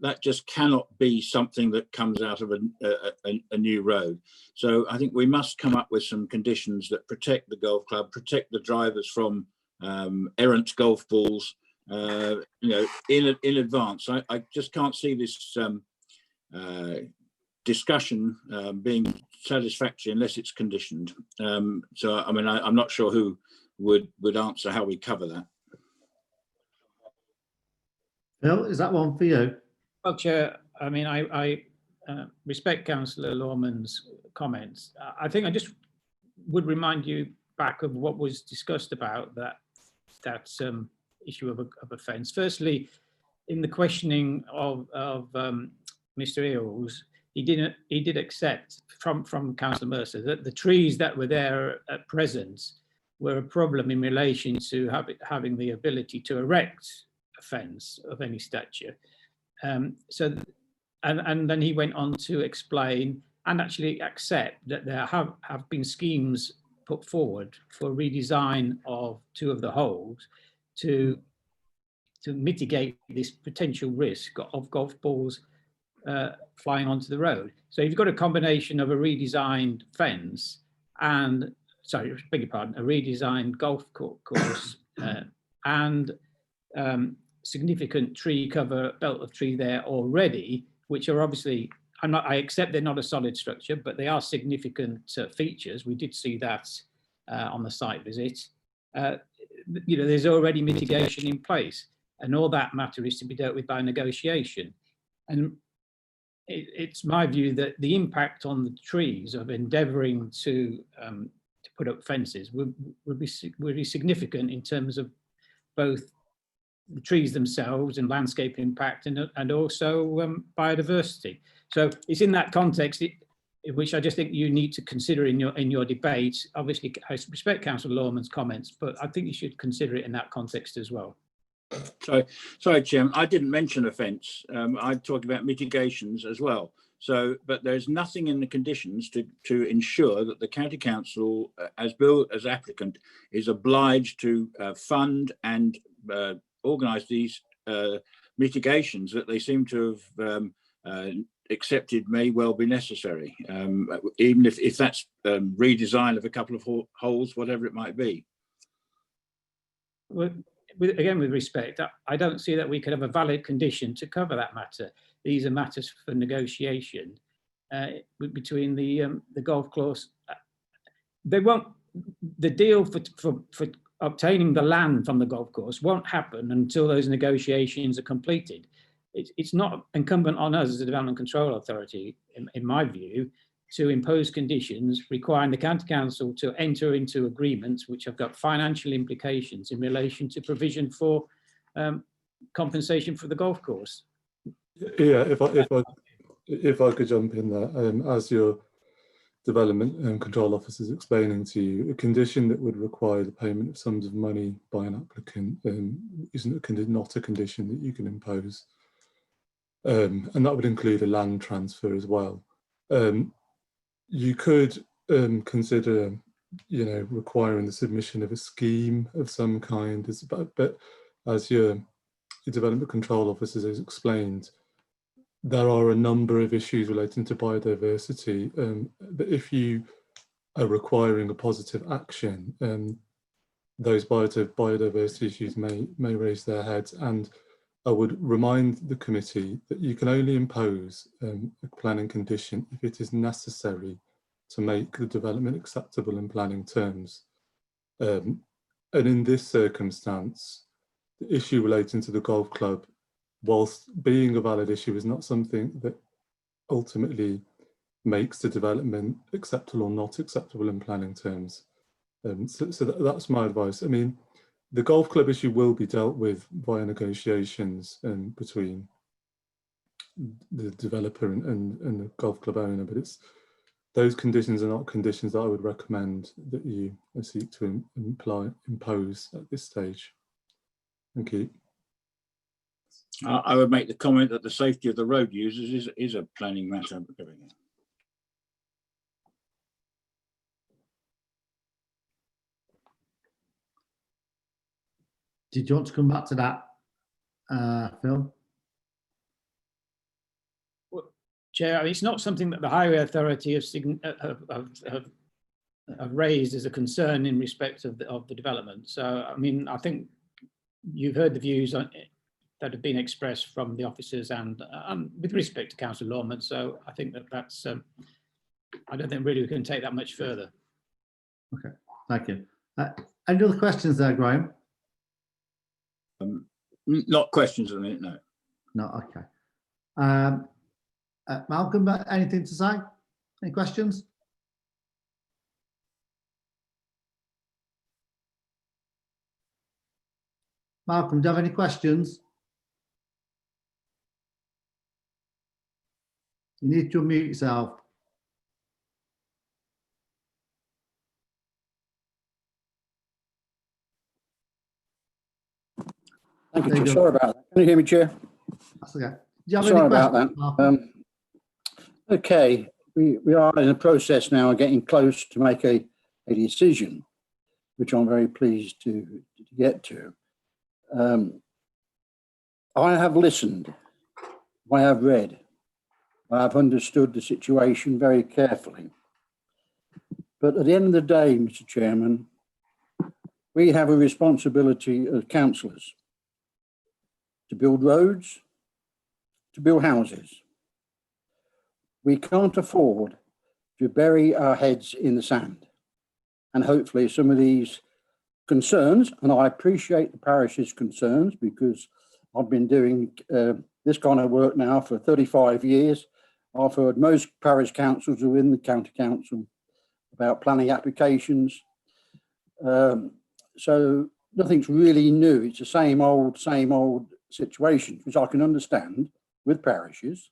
That just cannot be something that comes out of a new road. So I think we must come up with some conditions that protect the golf club, protect the drivers from errant golf balls, in advance. I just can't see this discussion being satisfactory unless it's conditioned. So I mean, I'm not sure who would answer how we cover that. Bill, is that one for you? Well, Chair, I mean, I respect Councillor Lorman's comments. I think I just would remind you back of what was discussed about that issue of offence. Firstly, in the questioning of Mr. Eales, he did accept from Councillor Mercer that the trees that were there at present were a problem in relation to having the ability to erect a fence of any stature. And then he went on to explain and actually accept that there have been schemes put forward for redesign of two of the holes to mitigate this potential risk of golf balls flying onto the road. So you've got a combination of a redesigned fence and, sorry, beg your pardon, a redesigned golf course and significant tree cover, belt of tree there already, which are obviously, I accept they're not a solid structure, but they are significant features. We did see that on the site visit. There's already mitigation in place, and all that matter is to be dealt with by negotiation. And it's my view that the impact on the trees of endeavouring to put up fences would be significant in terms of both the trees themselves and landscape impact and also biodiversity. So it's in that context which I just think you need to consider in your debate. Obviously, I respect Councillor Lorman's comments, but I think you should consider it in that context as well. Sorry, Chairman, I didn't mention offence. I talked about mitigations as well. So, but there's nothing in the conditions to ensure that the County Council, as applicant, is obliged to fund and organise these mitigations that they seem to have accepted may well be necessary, even if that's redesign of a couple of holes, whatever it might be. Well, again, with respect, I don't see that we could have a valid condition to cover that matter. These are matters for negotiation between the golf course. They won't. The deal for obtaining the land from the golf course won't happen until those negotiations are completed. It's not incumbent on us as a Development Control Authority, in my view, to impose conditions requiring the County Council to enter into agreements which have got financial implications in relation to provision for compensation for the golf course. Yeah, if I could jump in there, as your Development Control Officer is explaining to you, a condition that would require the payment of sums of money by an applicant isn't not a condition that you can impose, and that would include a land transfer as well. You could consider, requiring the submission of a scheme of some kind, but as your Development Control Officer has explained, there are a number of issues relating to biodiversity that if you are requiring a positive action, those biodiversity issues may raise their heads. And I would remind the committee that you can only impose a planning condition if it is necessary to make the development acceptable in planning terms. And in this circumstance, the issue relating to the golf club, whilst being a valid issue, is not something that ultimately makes the development acceptable or not acceptable in planning terms. So that's my advice. I mean, the golf club issue will be dealt with via negotiations between the developer and the golf club owner, but those conditions are not conditions that I would recommend that you seek to impose at this stage. Thank you. I would make the comment that the safety of the road users is a planning matter. Did you want to come back to that, Phil? Chair, it's not something that the Highway Authority have raised as a concern in respect of the development. So, I mean, I think you've heard the views that have been expressed from the officers and with respect to Councillor Lorman. So I think that's, I don't think really we can take that much further. Okay, thank you. Any other questions there, Graham? Not questions at the minute, no. No, okay. Malcolm, anything to say? Any questions? Malcolm, do you have any questions? You need to unmute yourself. Thank you, Chair. Sorry about that. Can you hear me, Chair? That's okay. Do you have Sorry any about questions, that. Okay, we are in a process now of getting close to make a decision, which I'm very pleased to get to. I have listened, I have read, I have understood the situation very carefully. But at the end of the day, Mr. Chairman, we have a responsibility as councillors to build roads, to build houses. We can't afford to bury our heads in the sand. And hopefully some of these concerns, and I appreciate the parish's concerns because I've been doing this kind of work now for 35 years. I've heard most parish councils within the county council about planning applications. So nothing's really new. It's the same old situation, which I can understand with parishes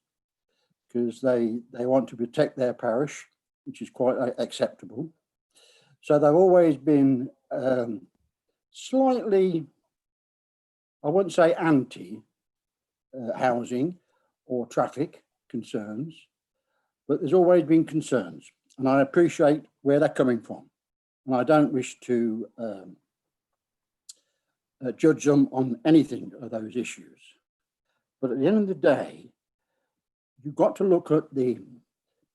because they want to protect their parish, which is quite acceptable. So they've always been slightly, I wouldn't say anti housing or traffic concerns, but there's always been concerns, and I appreciate where they're coming from. And I don't wish to judge them on anything of those issues. But at the end of the day, you've got to look at the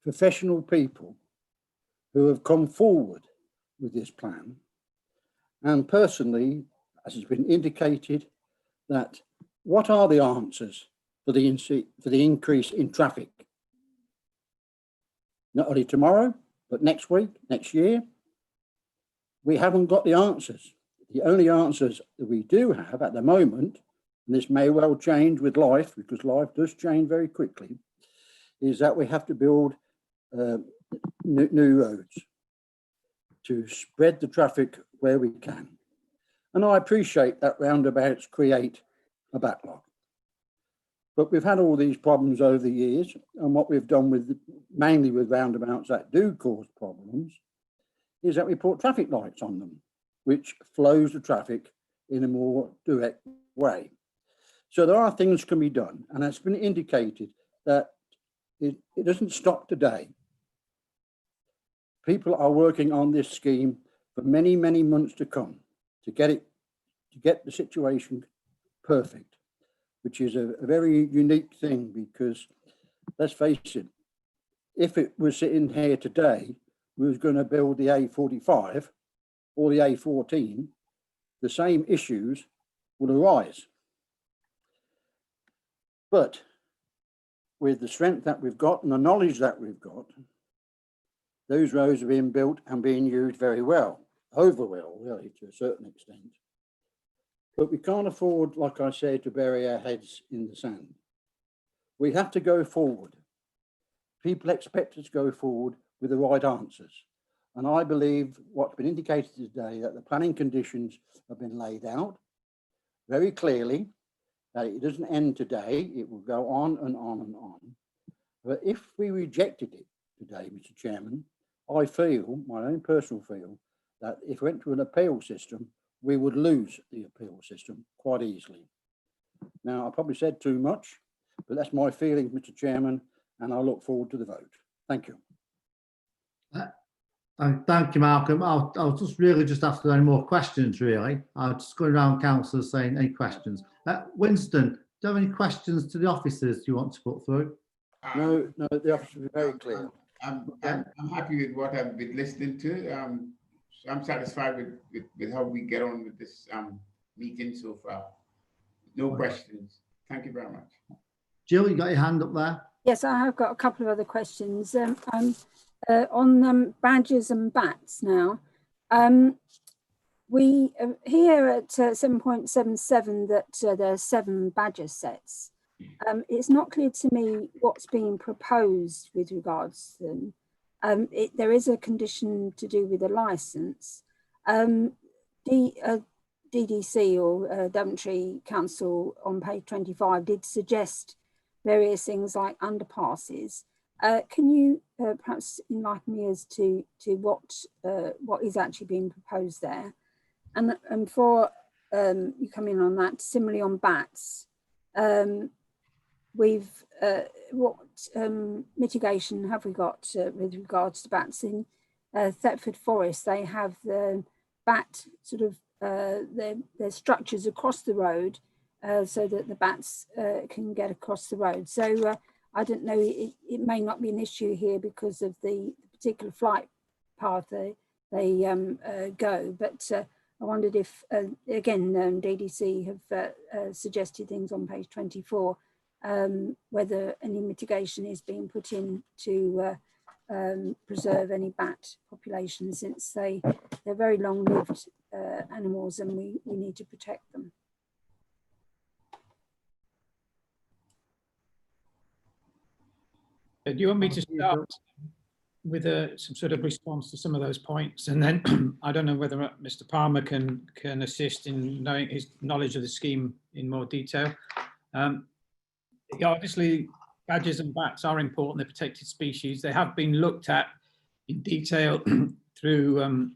professional people who have come forward with this plan. And personally, as has been indicated, that what are the answers for the increase in traffic? Not only tomorrow, but next week, next year. We haven't got the answers. The only answers that we do have at the moment, and this may well change with life, because life does change very quickly, is that we have to build new roads to spread the traffic where we can. And I appreciate that roundabouts create a backlog. But we've had all these problems over the years, and what we've done with, mainly with roundabouts that do cause problems, is that we put traffic lights on them, which flows the traffic in a more direct way. So there are things can be done, and it's been indicated that it doesn't stop today. People are working on this scheme for many, many months to come to get the situation perfect, which is a very unique thing, because let's face it, if it was sitting here today, we was going to build the A45 or the A14, the same issues would arise. But with the strength that we've got and the knowledge that we've got, those roads are being built and being used very well, over well, really, to a certain extent. But we can't afford, like I said, to bury our heads in the sand. We have to go forward. People expect us to go forward with the right answers. And I believe what's been indicated today, that the planning conditions have been laid out very clearly, that it doesn't end today, it will go on and on and on. But if we rejected it today, Mr. Chairman, I feel, my own personal feel, that if we went to an appeal system, we would lose the appeal system quite easily. Now, I probably said too much, but that's my feeling, Mr. Chairman, and I look forward to the vote. Thank you. Thank you, Malcolm. I'll just really just after any more questions, really. I'll just go around councillors saying any questions. Winston, do you have any questions to the officers you want to put through? No, the officers are very clear. I'm happy with what I've been listening to. I'm satisfied with how we get on with this meeting so far. No questions. Thank you very much. Jill, you got your hand up there? Yes, I have got a couple of other questions. On badgers and bats now. We here at 7.77 that there are 7 badger sets. It's not clear to me what's being proposed with regards to them. There is a condition to do with a licence. DDC or Daventry Council on page 25 did suggest various things like underpasses. Can you perhaps enlighten me as to what is actually being proposed there? And for you come in on that, similarly on bats, what mitigation have we got with regards to bats in Thetford Forest? They have the bat sort of their structures across the road so that the bats can get across the road. So I don't know, it may not be an issue here because of the particular flight path they go, but I wondered if, again, DDC have suggested things on page 24, whether any mitigation is being put in to preserve any bat population, since they're very long-lived animals and we need to protect them. Do you want me to start with some sort of response to some of those points, and then I don't know whether Mr. Palmer can assist in knowing his knowledge of the scheme in more detail. Yeah, obviously, badgers and bats are important. They're protected species. They have been looked at in detail through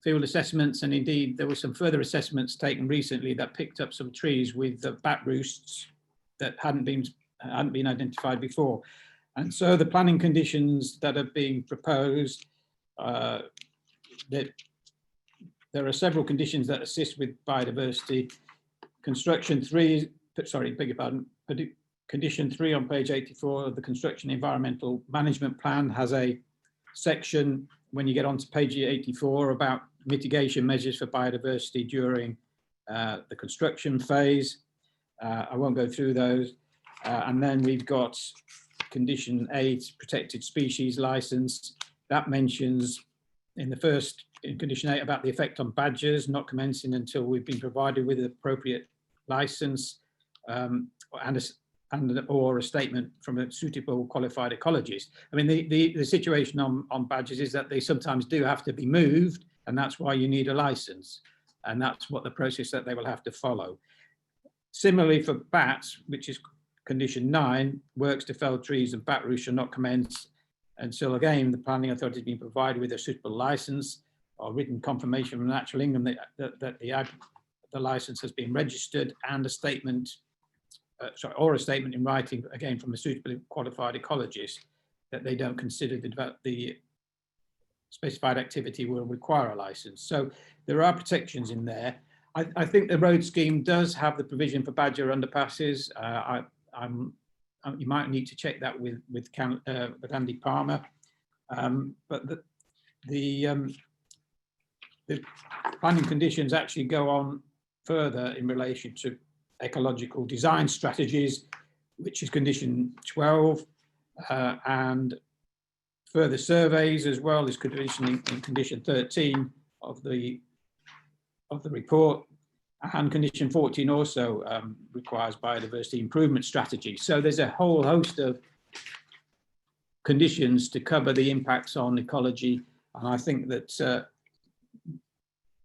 field assessments, and indeed there were some further assessments taken recently that picked up some trees with bat roosts that hadn't been identified before. And so the planning conditions that are being proposed, that there are several conditions that assist with biodiversity. Condition 3 on page 84 of the Construction Environmental Management Plan has a section when you get onto page 84 about mitigation measures for biodiversity during the construction phase. I won't go through those. And then we've got Condition 8, protected species license. That mentions in Condition 8 about the effect on badgers not commencing until we've been provided with an appropriate license or a statement from a suitable qualified ecologist. I mean, the situation on badgers is that they sometimes do have to be moved, and that's why you need a license. And that's what the process that they will have to follow. Similarly for bats, which is Condition 9, works to fell trees and bat roosts shall not commence until, again, the planning authority has been provided with a suitable license or written confirmation from Natural England that the license has been registered, and a statement, or a statement in writing, again, from a suitably qualified ecologist, that they don't consider the specified activity will require a license. So there are protections in there. I think the road scheme does have the provision for badger underpasses. You might need to check that with Andy Palmer, but the planning conditions actually go on further in relation to ecological design strategies, which is condition 12, and further surveys as well is condition in condition 13 of the report, and condition 14 also requires biodiversity improvement strategy. So there's a whole host of conditions to cover the impacts on ecology, and I think that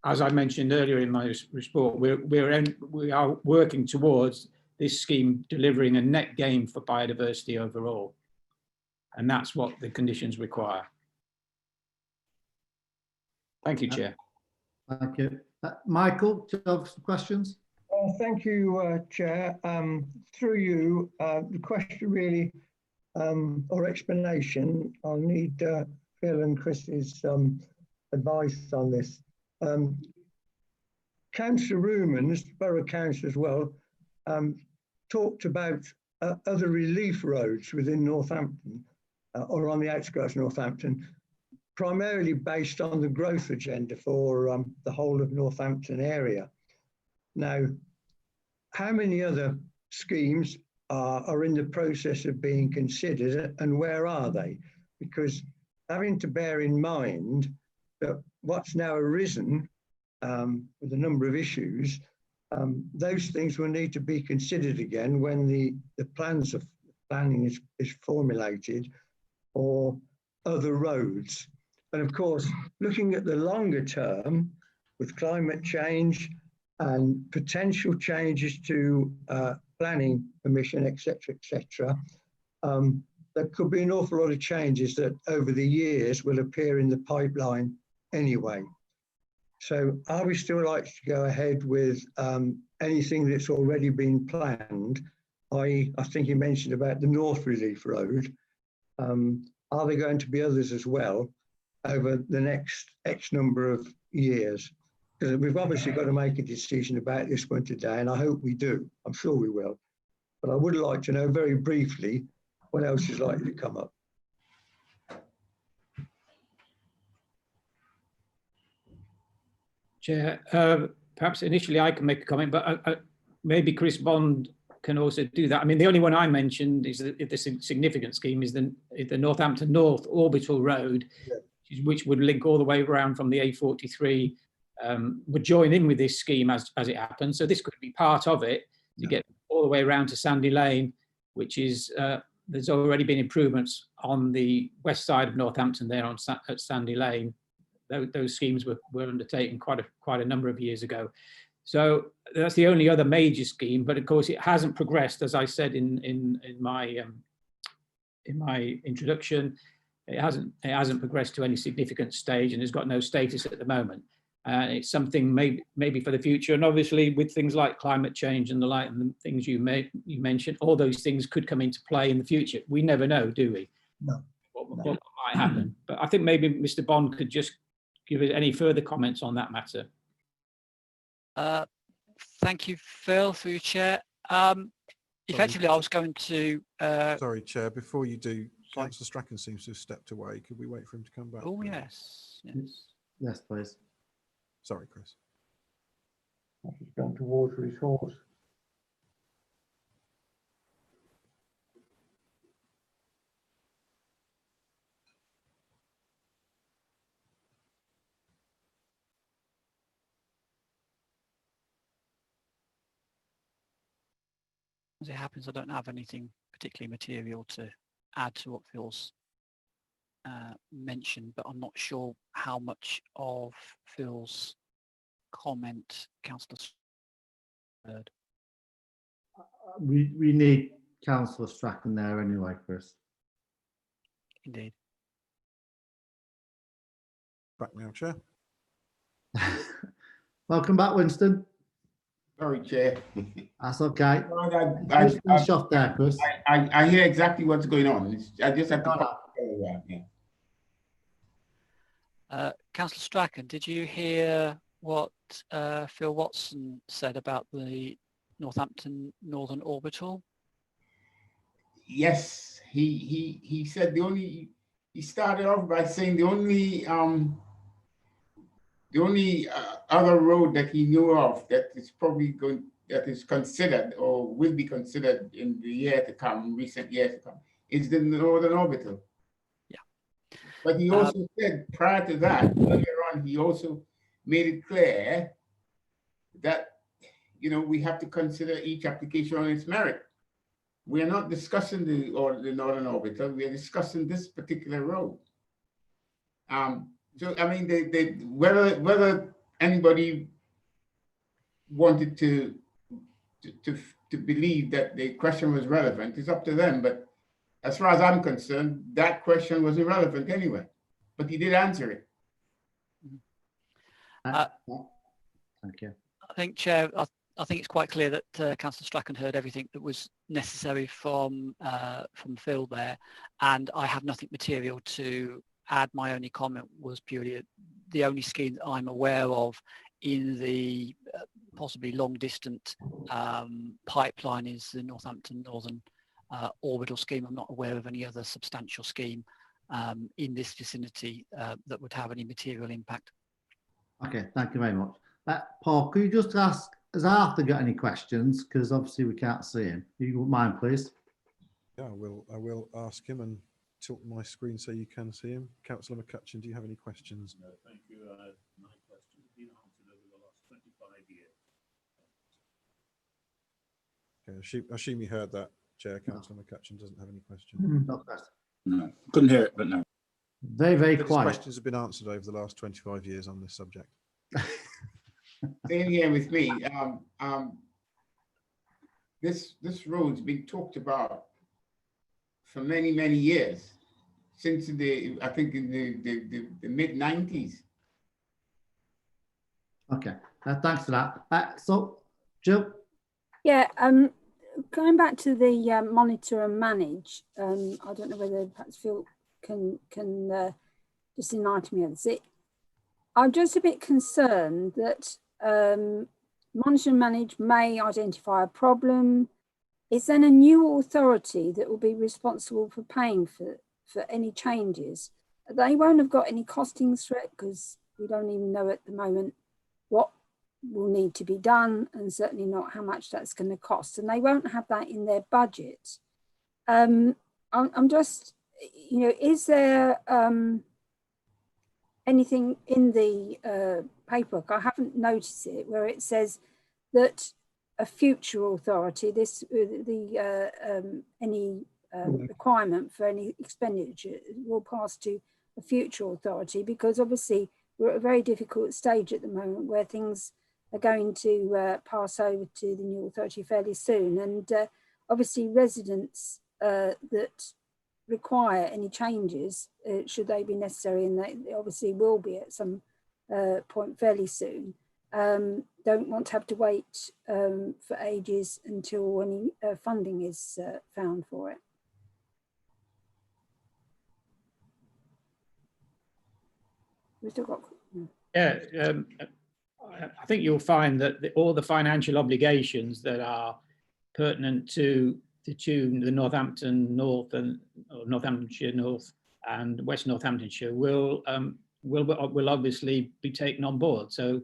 as I mentioned earlier in my report, we are working towards this scheme delivering a net gain for biodiversity overall. And that's what the conditions require. Thank you, Chair. Thank you. Michael, do you have some questions? Thank you, Chair. Through you, the question really, or explanation, I'll need Phil and Chris's advice on this. Councillor Rumans, Borough Council as well, talked about other relief roads within Northampton or on the outskirts of Northampton, primarily based on the growth agenda for the whole of Northampton area. Now, how many other schemes are in the process of being considered, and where are they? Because having to bear in mind that what's now arisen with a number of issues, those things will need to be considered again when the plans of planning is formulated for other roads. And of course, looking at the longer term with climate change and potential changes to planning permission, etc., there could be an awful lot of changes that over the years will appear in the pipeline anyway. So are we still like to go ahead with anything that's already been planned? I think you mentioned about the North Relief Road. Are there going to be others as well over the next X number of years? Because we've obviously got to make a decision about this one today, and I hope we do. I'm sure we will. But I would like to know very briefly what else is likely to come up. Chair, perhaps initially I can make a comment, but maybe Chris Bond can also do that. I mean, the only one I mentioned is the significant scheme is the Northampton North Orbital Road, yeah, which would link all the way around from the A43, would join in with this scheme as it happens. So this could be part of it to get all the way around to Sandy Lane, which is, there's already been improvements on the west side of Northampton there at Sandy Lane. Those schemes were undertaken quite a number of years ago. So that's the only other major scheme, but of course it hasn't progressed, as I said in my introduction. It hasn't progressed to any significant stage and has got no status at the moment. It's something maybe for the future, and obviously with things like climate change and the like, and the things you mentioned, all those things could come into play in the future. We never know, do we? No. What might happen? But I think maybe Mr. Bond could just give us any further comments on that matter. Thank you, Phil, through your chair. Effectively, I was going to... Sorry, Chair, before you do, Councillor Strachan seems to have stepped away. Could we wait for him to come back? Oh, yes. Yes, please. Sorry, Chris. He's gone to water his horse. As it happens, I don't have anything particularly material to add to what Phil's mentioned, but I'm not sure how much of Phil's comment Councillor heard. We need Councillor Strachan there anyway, Chris. Indeed. Back now, Chair. Welcome back, Winston. Sorry, Chair. That's okay. Finish off there, Chris. I hear exactly what's going on. I just have to. Councillor Strachan, did you hear what Phil Watson said about the Northampton Northern Orbital? Yes, he said he started off by saying the only the only other road that he knew of that is probably that is considered or will be considered in the year to come, recent years to come, is the Northern Orbital. Yeah. But he also said prior to that, earlier on, he also made it clear that, you know, we have to consider each application on its merit. We are not discussing the Northern Orbital, we are discussing this particular road. So, I mean, whether anybody wanted to believe that the question was relevant is up to them. But as far as I'm concerned, that question was irrelevant anyway. But he did answer it. Thank you. I think, Chair, I think it's quite clear that Councillor Strachan heard everything that was necessary from Phil there, and I have nothing material to add. My only comment was purely the only scheme that I'm aware of in the possibly long distant pipeline is the Northampton Northern Orbital scheme. I'm not aware of any other substantial scheme in this vicinity that would have any material impact. Okay, thank you very much. Paul, could you just ask, has Arthur got any questions? Because obviously we can't see him. If you wouldn't mind, please. Yeah, I will ask him and tilt my screen so you can see him. Councillor McCutcheon, do you have any questions? No, thank you. My question has been answered over the last 25 years. Okay, I assume you heard that, Chair. Councillor McCutcheon doesn't have any questions. No, couldn't hear it, but no. Very, very But his quiet. questions have been answered over the last 25 years on this subject. Same here with me. This road's been talked about for many, many years, since I think in the mid-90s. Okay, thanks for that. So, Jill? Yeah, going back to the monitor and manage, I don't know whether perhaps Phil can just enlighten me on this. I'm just a bit concerned that monitor and manage may identify a problem. Is then a new authority that will be responsible for paying for any changes. They won't have got any costings for it because we don't even know at the moment what will need to be done and certainly not how much that's going to cost. And they won't have that in their budget. I'm just, you know, is there anything in the paperwork, I haven't noticed it, where it says that a future authority, any requirement for any expenditure will pass to a future authority, because obviously we're at a very difficult stage at the moment where things are going to pass over to the new authority fairly soon. And obviously residents that require any changes, should they be necessary, and they obviously will be at some point fairly soon, don't want to have to wait for ages until any funding is found for it. We've still got. Yeah, I think you'll find that all the financial obligations that are pertinent to the Northampton North and Northamptonshire North and West Northamptonshire will obviously be taken on board. So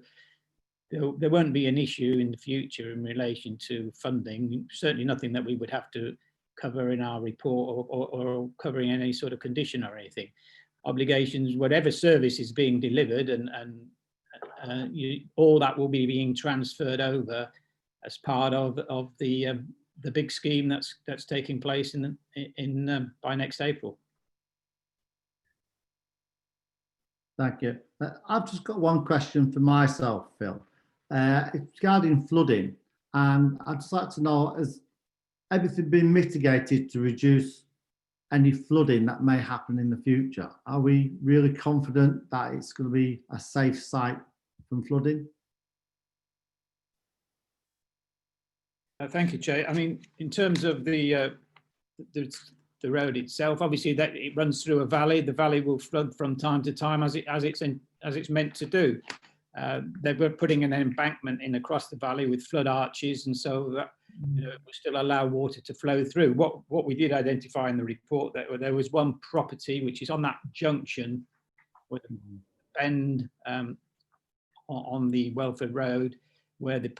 there won't be an issue in the future in relation to funding. Certainly nothing that we would have to cover in our report or covering any sort of condition or anything. Obligations, whatever service is being delivered, and all that will be being transferred over as part of the big scheme that's taking place by next April. Thank you. I've just got one question for myself, Phil. It's regarding flooding, and I'd just like to know, has everything been mitigated to reduce any flooding that may happen in the future? Are we really confident that it's going to be a safe site from flooding? Thank you, Chair. I mean, in terms of the road itself, obviously that it runs through a valley. The valley will flood from time to time as it's meant to do. They were putting an embankment in across the valley with flood arches, and so that will still allow water to flow through. What we did identify in the report, that there was one property which is on that junction with a bend on the Welford Road, where the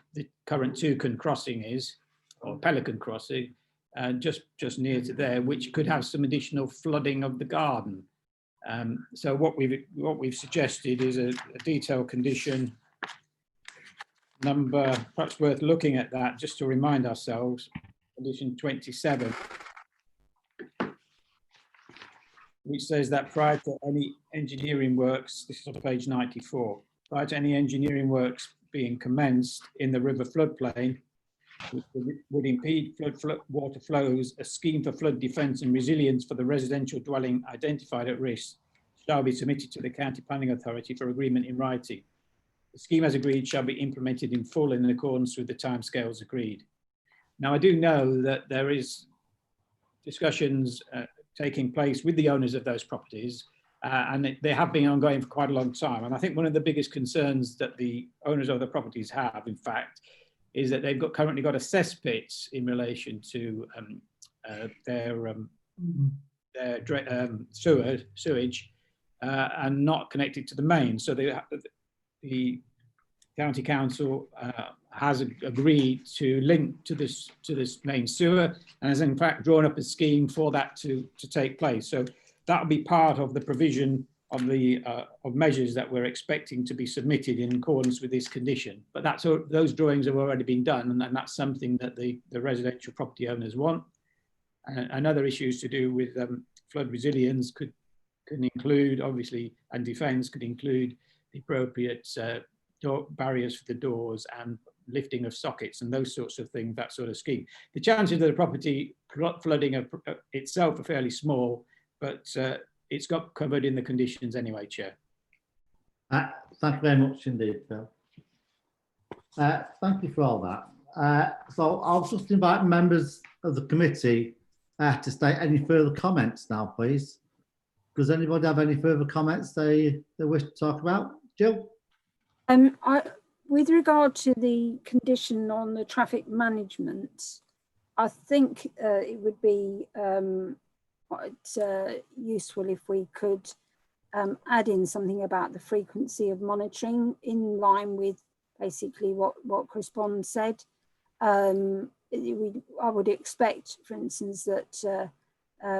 current Toucan crossing is, or Pelican crossing, just near to there, which could have some additional flooding of the garden. So what we've suggested is a detailed condition number, perhaps worth looking at that just to remind ourselves, condition 27, which says that prior to any engineering works, this is on page 94, prior to any engineering works being commenced in the river floodplain, which would impede water flows, a scheme for flood defence and resilience for the residential dwelling identified at risk shall be submitted to the County Planning Authority for agreement in writing. The scheme as agreed shall be implemented in full in accordance with the timescales agreed. Now, I do know that there is discussions taking place with the owners of those properties, and they have been ongoing for quite a long time. And I think one of the biggest concerns that the owners of the properties have, in fact, is that they've currently got a cesspit in relation to their sewage and not connected to the main. So the county council has agreed to link to this main sewer, and has in fact drawn up a scheme for that to take place. So that will be part of the provision of the of measures that we're expecting to be submitted in accordance with this condition. But those drawings have already been done, and that's something that the residential property owners want. And other issues to do with flood resilience could include, obviously, and defence could include the appropriate barriers for the doors and lifting of sockets and those sorts of things, that sort of scheme. The chances of the property flooding itself are fairly small, but it's got covered in the conditions anyway, Chair. Thank you very much indeed, Phil. Thank you for all that. So I'll just invite members of the committee to state any further comments now, please. Does anybody have any further comments they wish to talk about? Jill? With regard to the condition on the traffic management, I think it would be quite useful if we could add in something about the frequency of monitoring in line with basically what Chris Bond said. I would expect, for instance, that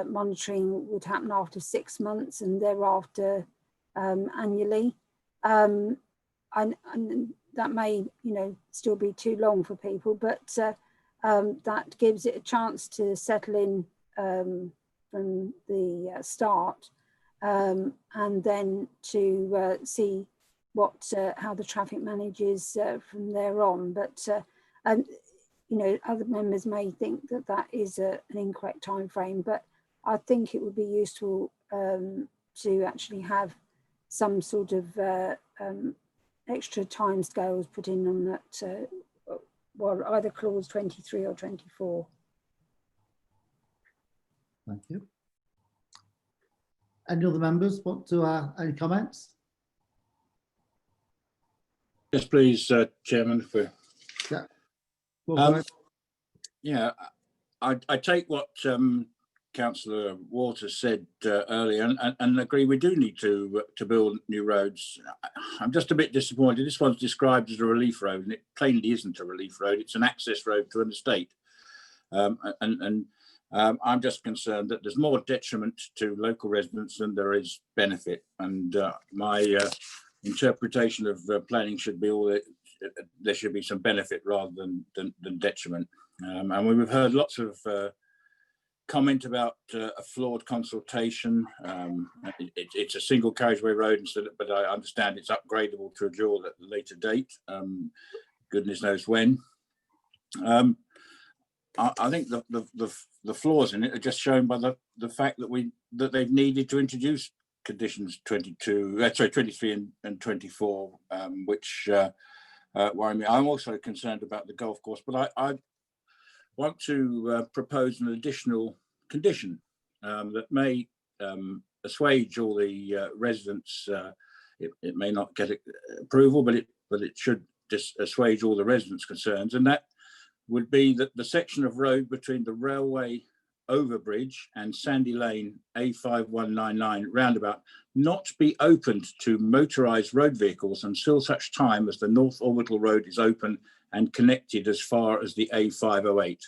monitoring would happen after 6 months and thereafter annually. And that may, still be too long for people, but that gives it a chance to settle in from the start, and then to see how the traffic manages from there on. But other members may think that is an incorrect time frame, but I think it would be useful to actually have some sort of extra time scales put in on that, well, either clause 23 or 24. Thank you. Any other members want to any comments? Yes, please, Chairman. Yeah. I take what Councillor Waters said earlier, and agree we do need to build new roads. I'm just a bit disappointed. This one's described as a relief road, and it plainly isn't a relief road. It's an access road to an estate. I'm just concerned that there's more detriment to local residents than there is benefit. And my interpretation of planning should be there should be some benefit rather than detriment. And we've heard lots of comment about a flawed consultation. It's a single carriageway road, but I understand it's upgradable to a dual at a later date. Goodness knows when. I think the flaws in it are just shown by the fact that they've needed to introduce conditions 23 and 24, which worry me. I'm also concerned about the golf course, but I want to propose an additional condition that may assuage all the residents. It may not get approval, but it should just assuage all the residents' concerns, and that would be that the section of road between the railway overbridge and Sandy Lane A5199 roundabout not be opened to motorised road vehicles until such time as the North Orbital Road is open and connected as far as the A508.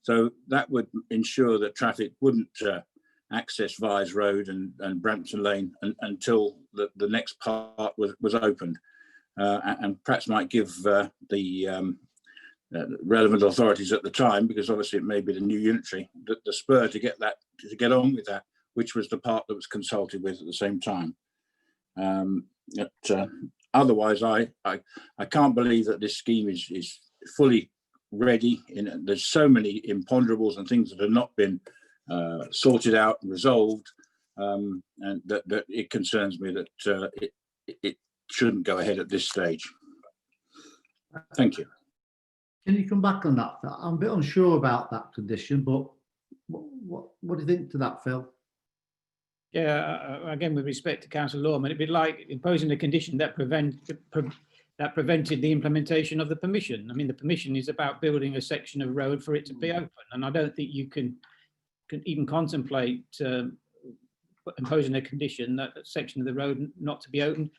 So that would ensure that traffic wouldn't access Vyse Road and Brampton Lane until the next part was opened. And perhaps might give the relevant authorities at the time, because obviously it may be the new unitary, the spur to get on with that, which was the part that was consulted with at the same time. Otherwise, I can't believe that this scheme is fully ready. There's so many imponderables and things that have not been sorted out and resolved, and that it concerns me that it shouldn't go ahead at this stage. Thank you. Can you come back on that? I'm a bit unsure about that condition, but what do you think to that, Phil? Yeah, again, with respect to Councillor Lorman, it'd be like imposing a condition that prevented the implementation of the permission. I mean, the permission is about building a section of road for it to be open, and I don't think you can even contemplate imposing a condition that a section of the road not to be opened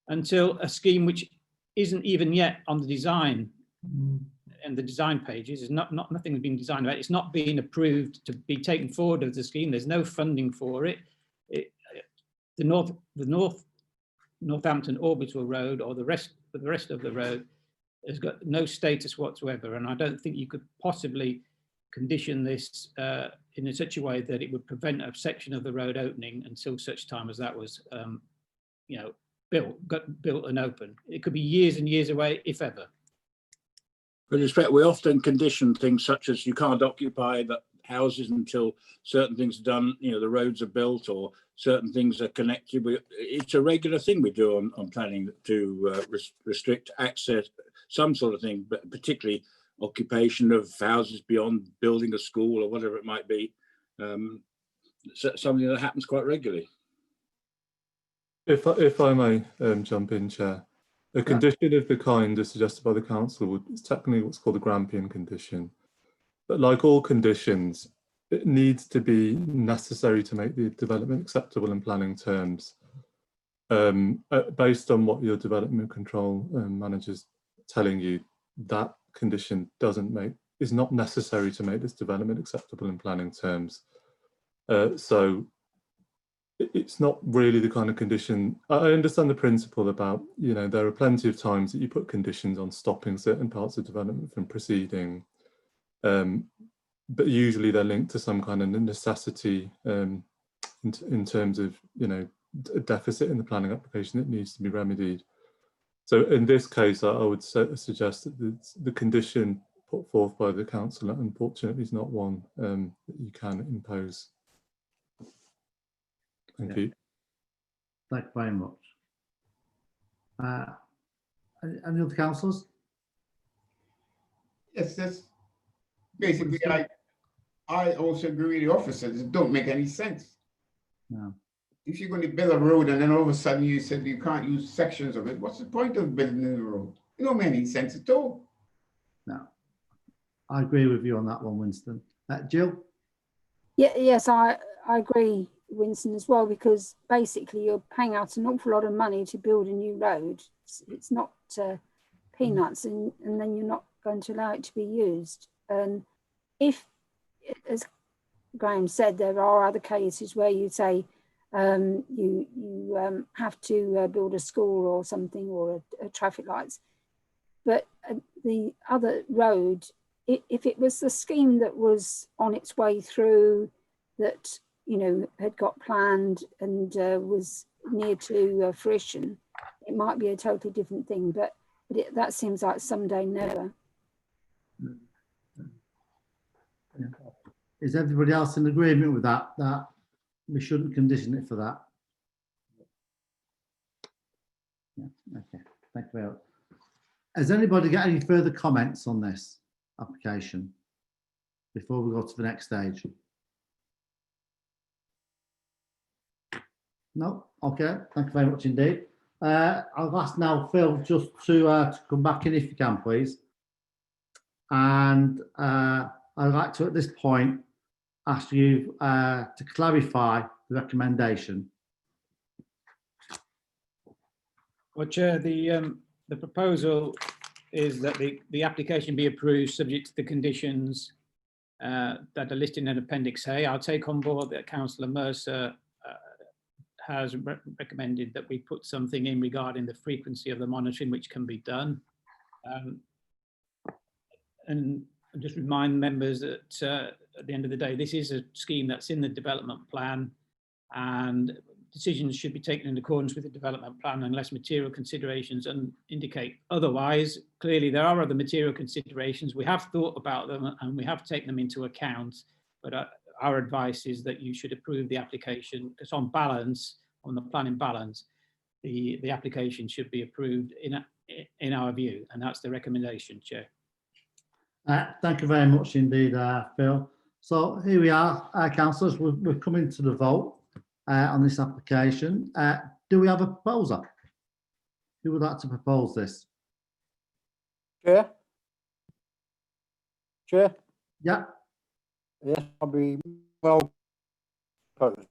until a scheme which isn't even yet on the design and the design pages is nothing has been designed about. It's not being approved to be taken forward as a scheme. There's no funding for it. The Northampton Orbital Road or the rest of the road has got no status whatsoever, and I don't think you could possibly condition this in such a way that it would prevent a section of the road opening until such time as that was, built and open. It could be years and years away, if ever. With respect, we often condition things such as you can't occupy the houses until certain things are done, the roads are built or certain things are connected. It's a regular thing we do on planning to restrict access, some sort of thing, but particularly occupation of houses beyond building a school or whatever it might be. Something that happens quite regularly. If I may jump in, Chair. A condition of the kind as suggested by the council is technically what's called a Grampian condition. But like all conditions, it needs to be necessary to make the development acceptable in planning terms. Based on what your development control manager's telling you, that condition is not necessary to make this development acceptable in planning terms. So it's not really the kind of condition. I understand the principle about, there are plenty of times that you put conditions on stopping certain parts of development from proceeding, but usually they're linked to some kind of necessity in terms of, a deficit in the planning application that needs to be remedied. So in this case, I would suggest that the condition put forth by the council, unfortunately, is not one that you can impose. Thank you. Thank you very much. Any other councillors? Yes, that's basically, I also agree with the officers. It don't make any sense. No. If you're going to build a road and then all of a sudden you said you can't use sections of it, what's the point of building the road? It don't make any sense at all. No. I agree with you on that one, Winston. Jill? Yes, I agree, Winston, as well, because basically you're paying out an awful lot of money to build a new road. It's not peanuts, and then you're not going to allow it to be used. And if, as Graham said, there are other cases where you say you have to build a school or something, or a traffic lights, but the other road, if it was the scheme that was on its way through, that had got planned and was near to fruition, it might be a totally different thing. But that seems like someday never. Is everybody else in agreement with that? That we shouldn't condition it for that? Yeah. Okay. Thank you very much. Has anybody got any further comments on this application before we go to the next stage? No? Okay. Thank you very much indeed. I'll ask now Phil just to come back in if you can, please. And I'd like to, at this point, ask you to clarify the recommendation. Well, Chair, the proposal is that the application be approved subject to the conditions that are listed in Appendix A. I'll take on board that Councillor Mercer has recommended that we put something in regarding the frequency of the monitoring which can be done. And just remind members that at the end of the day, this is a scheme that's in the development plan, and decisions should be taken in accordance with the development plan unless material considerations indicate otherwise. Clearly, there are other material considerations. We have thought about them and we have taken them into account, but our advice is that you should approve the application because on balance, on the planning balance, the application should be approved in our view, and that's the recommendation, Chair. Thank you very much indeed, Phil. So here we are, councillors, we're coming to the vote on this application. Do we have a proposer? Who would like to propose this? Chair? Chair? Yeah. Yes, I'll be well proposed.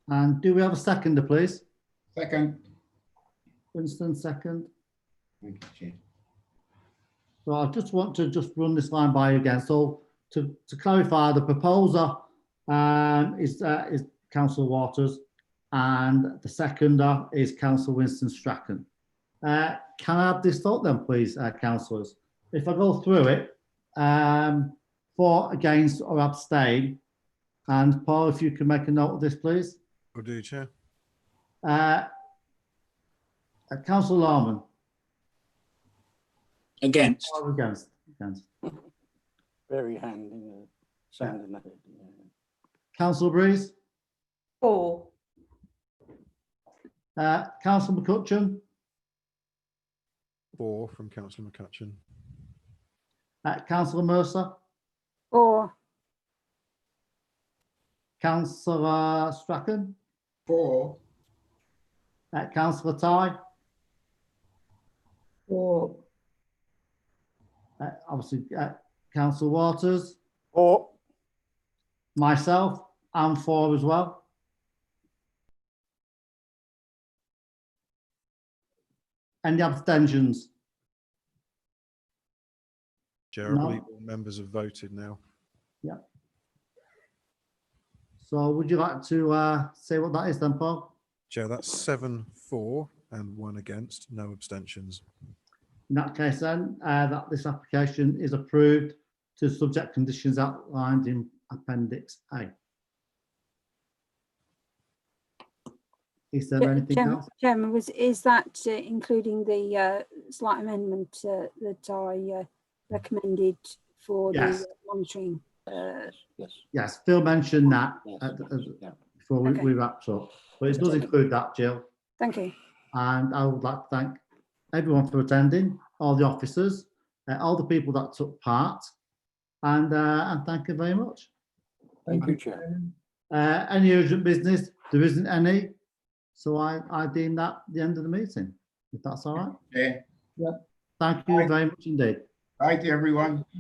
And do we have a seconder, please? Second. Winston, second. Thank you, Chair. So I just want to run this line by you again. So to clarify, the proposer is Councillor Waters and the seconder is Councillor Winston Strachan. Can I have this vote then, please, councillors? If I go through it, for, against or abstain, and Paul, if you can make a note of this, please. Will do, Chair. Councillor Larman. Against. Or against. Very handy sound in the head. Yeah. Councillor Breeze. For. Councillor McCutcheon. 4 from Councillor McCutcheon. Councillor Mercer. 4. Councillor Strachan. 4. Councillor Ty. 4. Obviously, Councillor Waters. 4. Myself, I'm 4 as well. Any abstentions? Chair, I No. believe all members have voted now. Yeah. So would you like to say what that is then, Paul? Chair, that's 7 for and 1 against, no abstentions. In that case then, that this application is approved to subject conditions outlined in Appendix A. Is there anything else? Chairman, is that including the slight amendment that I recommended for Yes. the monitoring? Yes. Yes, Phil mentioned that Yes. yeah, before we wrapped up, but it does include that, Jill. Thank you. And I would like to thank everyone for attending, all the officers, all the people that took part, and thank you very much. Thank you, Chair. Any urgent business? There isn't any, so I deem that the end of the meeting, if that's all right. Chair. Thank you very much indeed. Bye to everyone.